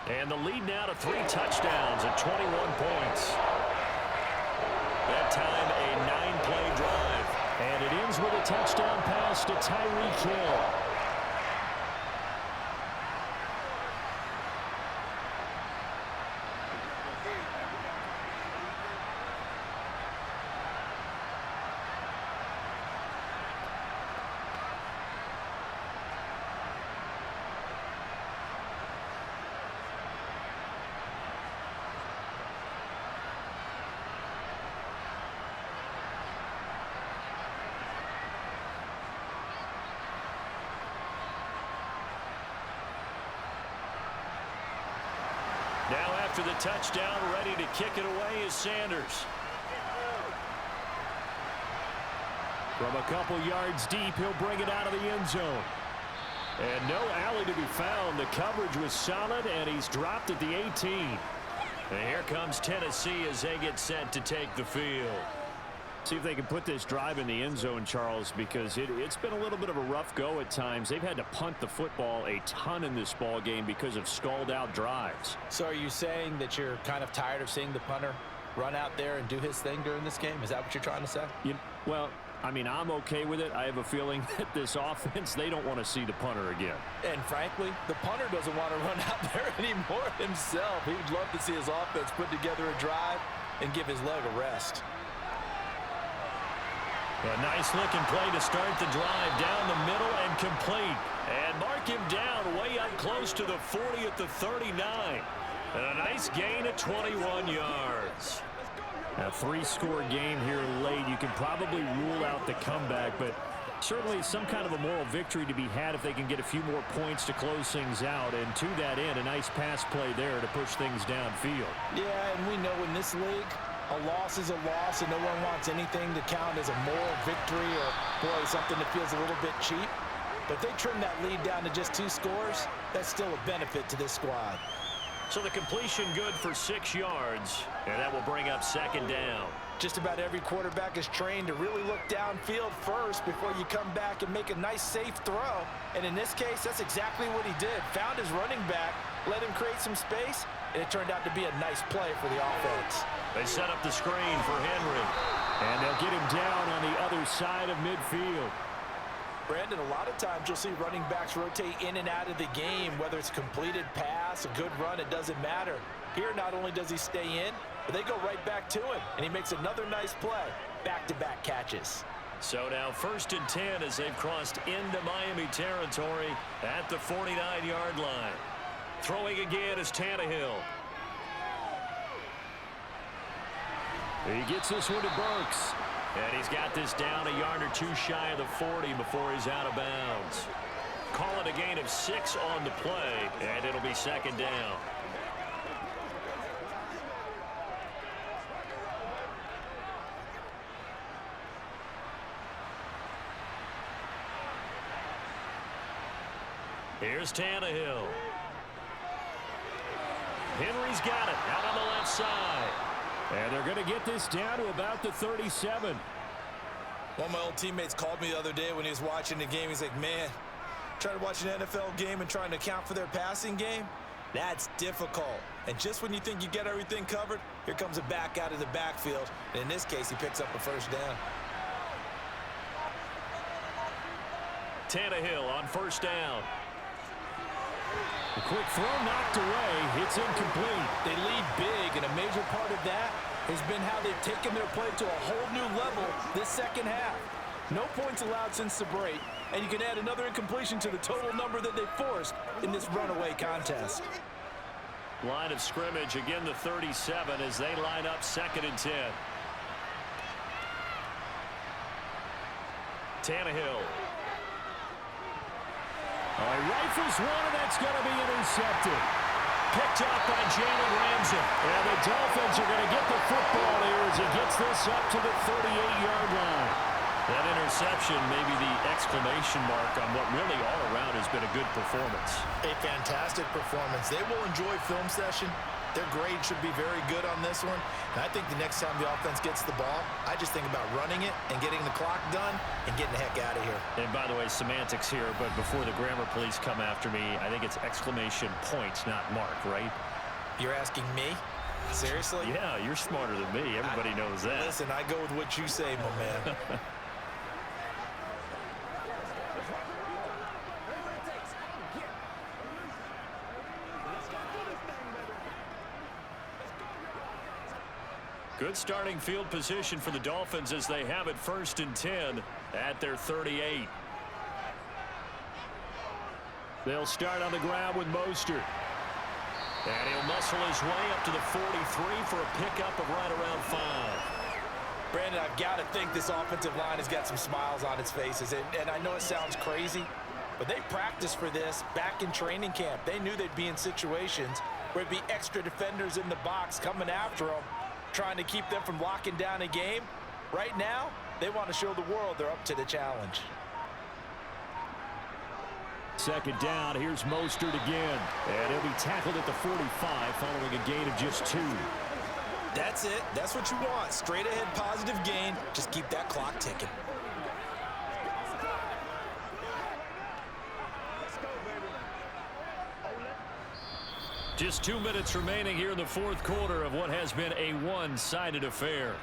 S2: And the lead now to 3 touchdowns at 21 points. That time a 9-play drive.
S6: And it ends with a touchdown pass to Tyreek Hill.
S2: Now after the touchdown, ready to kick it away is Sanders.
S6: From a couple yards deep, he'll bring it out of the end zone. And no alley to be found. The coverage was solid, and he's dropped at the 18.
S2: And here comes Tennessee as they get set to take the field.
S6: See if they can put this drive in the end zone, Charles, because it's been a little bit of a rough go at times. They've had to punt the football a ton in this ball game because of stalled-out drives.
S3: So are you saying that you're kind of tired of seeing the punter run out there and do his thing during this game? Is that what you're trying to say?
S6: Well, I mean, I'm okay with it. I have a feeling that this offense, they don't want to see the punter again.
S3: And frankly, the punter doesn't want to run out there anymore himself. He would love to see his offense put together a drive and give his leg a rest.
S2: A nice-looking play to start the drive down the middle and complete. And mark him down way up close to the 40 at the 39. And a nice gain of 21 yards.
S6: A 3-score game here late. You can probably rule out the comeback, but certainly some kind of a moral victory to be had if they can get a few more points to close things out. And to that end, a nice pass play there to push things downfield.
S3: Yeah, and we know in this league, A loss is a loss, and no one wants anything to count as a moral victory or, boy, something that feels a little bit cheap. But if they trim that lead down to just 2 scores, that's still a benefit to this squad.
S2: So the completion good for 6 yards, and that will bring up 2nd down.
S3: Just about every quarterback is trained to really look downfield first before you come back and make a nice, safe throw. And in this case, that's exactly what he did. Found his running back, let him create some space, and it turned out to be a nice play for the offense.
S2: They set up the screen for Henry.
S6: And they'll get him down on the other side of midfield.
S3: Brandon, a lot of times you'll see running backs rotate in and out of the game, whether it's a completed pass, a good run, it doesn't matter. Here, not only does he stay in, but they go right back to him, and he makes another nice play. Back-to-back catches.
S2: So now 1st and 10 as they've crossed into Miami territory at the 49-yard line. Throwing again is Tannehill.
S6: He gets this one to Burks.
S2: And he's got this down a yard or 2 shy of the 40 before he's out of bounds. Call it a gain of 6 on the play, and it'll be 2nd down. Here's Tannehill. Henry's got it out on the left side.
S6: And they're going to get this down to about the 37.
S3: One of my old teammates called me the other day when he was watching the game. He's like, man, trying to watch an NFL game and trying to account for their passing game, that's difficult. And just when you think you get everything covered, here comes a back out of the backfield. And in this case, he picks up a 1st down.
S2: Tannehill on 1st down.
S6: A quick throw knocked away. It's incomplete.
S3: They lead big, and a major part of that has been how they've taken their play to a whole new level this 2nd half. No points allowed since the break, and you can add another incompletion to the total number that they forced in this runaway contest.
S2: Line of scrimmage, again the 37 as they line up 2nd and 10. Tannehill.
S6: Rifles one, and that's going to be intercepted.
S2: Picked up by Jalen Ramsey.
S6: And the Dolphins are going to get the football here as he gets this up to the 38-yard line.
S2: That interception may be the exclamation mark on what really all around has been a good performance.
S4: A fantastic performance. They will enjoy film session. Their grade should be very good on this one. And I think the next time the offense gets the ball, I just think about running it and getting the clock done and getting the heck out of here.
S2: And by the way, semantics here, but before the grammar police come after me, I think it's exclamation points, not mark, right?
S3: You're asking me? Seriously?
S2: Yeah, you're smarter than me. Everybody knows that.
S3: Listen, I go with what you say, my man.
S2: Good starting field position for the Dolphins as they have it 1st and 10 at their 38.
S6: They'll start on the ground with Mostert.
S2: And he'll muscle his way up to the 43 for a pickup of right around 5.
S3: Brandon, I've got to think this offensive line has got some smiles on its faces. And I know it sounds crazy, but they practiced for this back in training camp. They knew they'd be in situations where it'd be extra defenders in the box coming after them, trying to keep them from locking down a game. Right now, they want to show the world they're up to the challenge.
S6: 2nd down, here's Mostert again. And he'll be tackled at the 45 following a gain of just 2.
S3: That's it. That's what you want. Straight ahead positive gain. Just keep that clock ticking.
S2: Just 2 minutes remaining here in the 4th quarter of what has been a one-sided affair.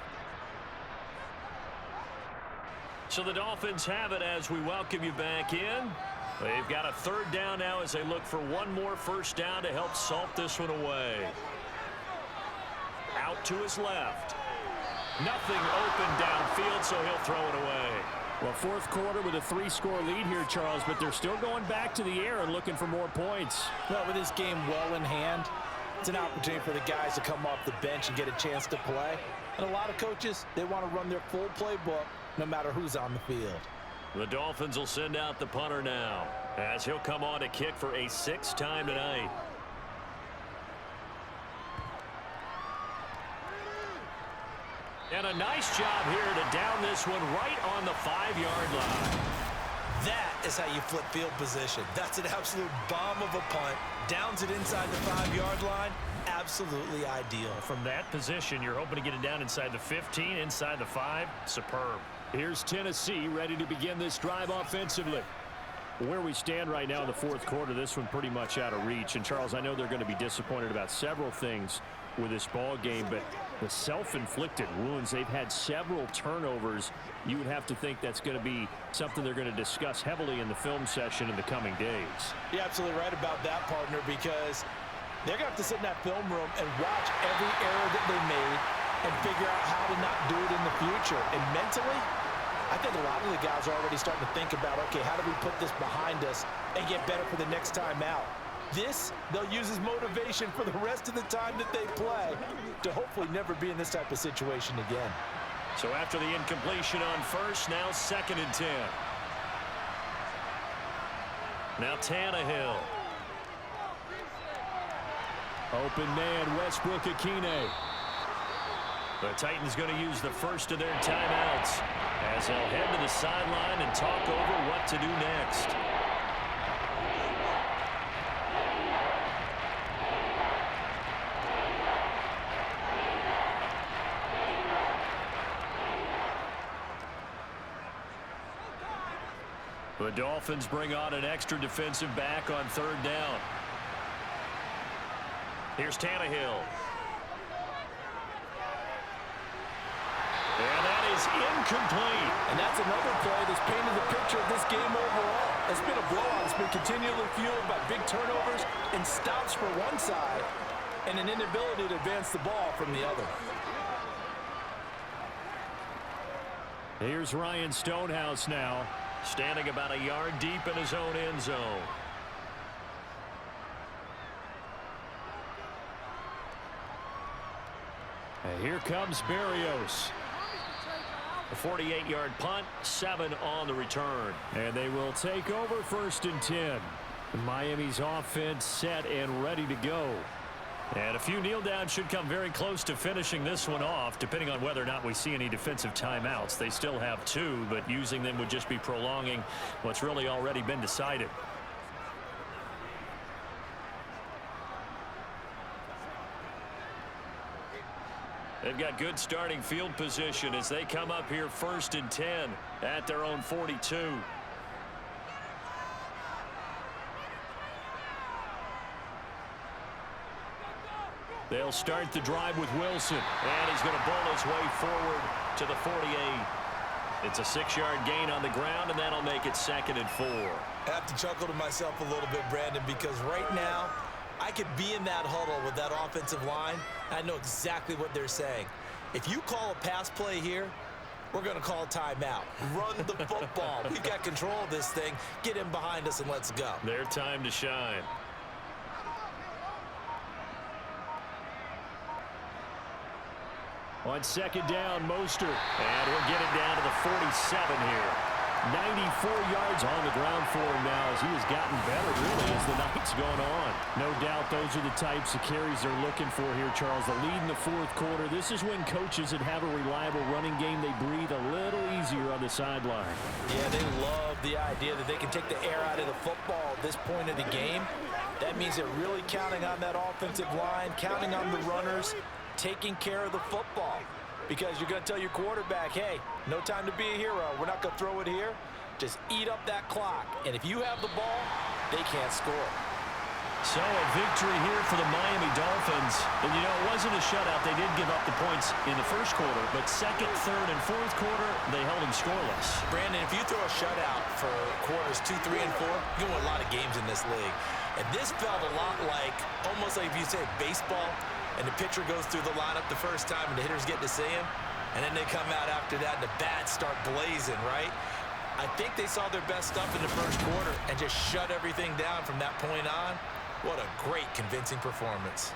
S2: So the Dolphins have it as we welcome you back in. They've got a 3rd down now as they look for one more 1st down to help salt this one away. Out to his left. Nothing open downfield, so he'll throw it away.
S6: Well, 4th quarter with a 3-score lead here, Charles, but they're still going back to the air and looking for more points.
S3: Well, with this game well in hand, it's an opportunity for the guys to come off the bench and get a chance to play. And a lot of coaches, they want to run their full playbook no matter who's on the field.
S2: The Dolphins will send out the punter now as he'll come on to kick for a 6th time tonight. And a nice job here to down this one right on the 5-yard line.
S3: That is how you flip field position. That's an absolute bomb of a punt. Downs it inside the 5-yard line. Absolutely ideal.
S2: From that position, you're hoping to get it down inside the 15, inside the 5. Superb.
S6: Here's Tennessee ready to begin this drive offensively. Where we stand right now in the fourth quarter, this one pretty much out of reach. And, Charles, I know they're going to be disappointed about several things with this ball game, but the self-inflicted wounds, they've had several turnovers. You would have to think that's going to be something they're going to discuss heavily in the film session in the coming days.
S3: You're absolutely right about that, partner, because they're going to have to sit in that film room and watch every error that they made and figure out how to not do it in the future. And mentally, I think a lot of the guys are already starting to think about, okay, how do we put this behind us and get better for the next time out? This, they'll use as motivation for the rest of the time that they play to hopefully never be in this type of situation again.
S2: So after the incompletion on first, now 2nd and 10. Now Tannehill.
S6: Open man, Westbrook-Akine.
S2: The Titans going to use the first of their timeouts as they'll head to the sideline and talk over what to do next. The Dolphins bring on an extra defensive back on 3rd down. Here's Tannehill. And that is incomplete.
S3: And that's another play that's painted the picture of this game overall. It's been a blowout. It's been continually fueled by big turnovers and stops for one side and an inability to advance the ball from the other.
S6: Here's Ryan Stonehouse now.
S2: Standing about a yard deep in his own end zone.
S6: And here comes Berrios.
S2: A 48-yard punt, 7 on the return.
S6: And they will take over 1st and 10. Miami's offense set and ready to go.
S2: And a few kneel downs should come very close to finishing this one off, depending on whether or not we see any defensive timeouts. They still have 2, but using them would just be prolonging what's really already been decided. They've got good starting field position as they come up here 1st and 10 at their own 42.
S6: They'll start the drive with Wilson.
S2: And he's going to bowl his way forward to the 48. It's a 6-yard gain on the ground, and that'll make it 2nd and 4.
S3: I have to chuckle to myself a little bit, Brandon, because right now I could be in that huddle with that offensive line. I know exactly what they're saying. If you call a pass play here, we're going to call a timeout. Run the football. We've got control of this thing. Get him behind us and let's go.
S2: Their time to shine.
S6: On 2nd down, Mostert.
S2: And he'll get it down to the 47 here.
S6: 94 yards on the ground for him now as he has gotten better, really, as the night's gone on. No doubt those are the types of carries they're looking for here, Charles. The lead in the fourth quarter. This is when coaches that have a reliable running game, they breathe a little easier on the sideline.
S3: Yeah, they love the idea that they can take the air out of the football at this point of the game. That means they're really counting on that offensive line, counting on the runners, taking care of the football. Because you're going to tell your quarterback, hey, no time to be a hero. We're not going to throw it here. Just eat up that clock. And if you have the ball, they can't score.
S2: So a victory here for the Miami Dolphins. And, you know, it wasn't a shutout. They did give up the points in the first quarter. But 2nd, 3rd, and 4th quarter, they held them scoreless.
S3: Brandon, if you throw a shutout for quarters 2, 3, and 4, you win a lot of games in this league. And this felt a lot like, almost like if you say baseball, and the pitcher goes through the lineup the first time and the hitters get to see him, and then they come out after that and the bats start blazing, right? I think they saw their best stuff in the first quarter and just shut everything down from that point on. What a great, convincing performance.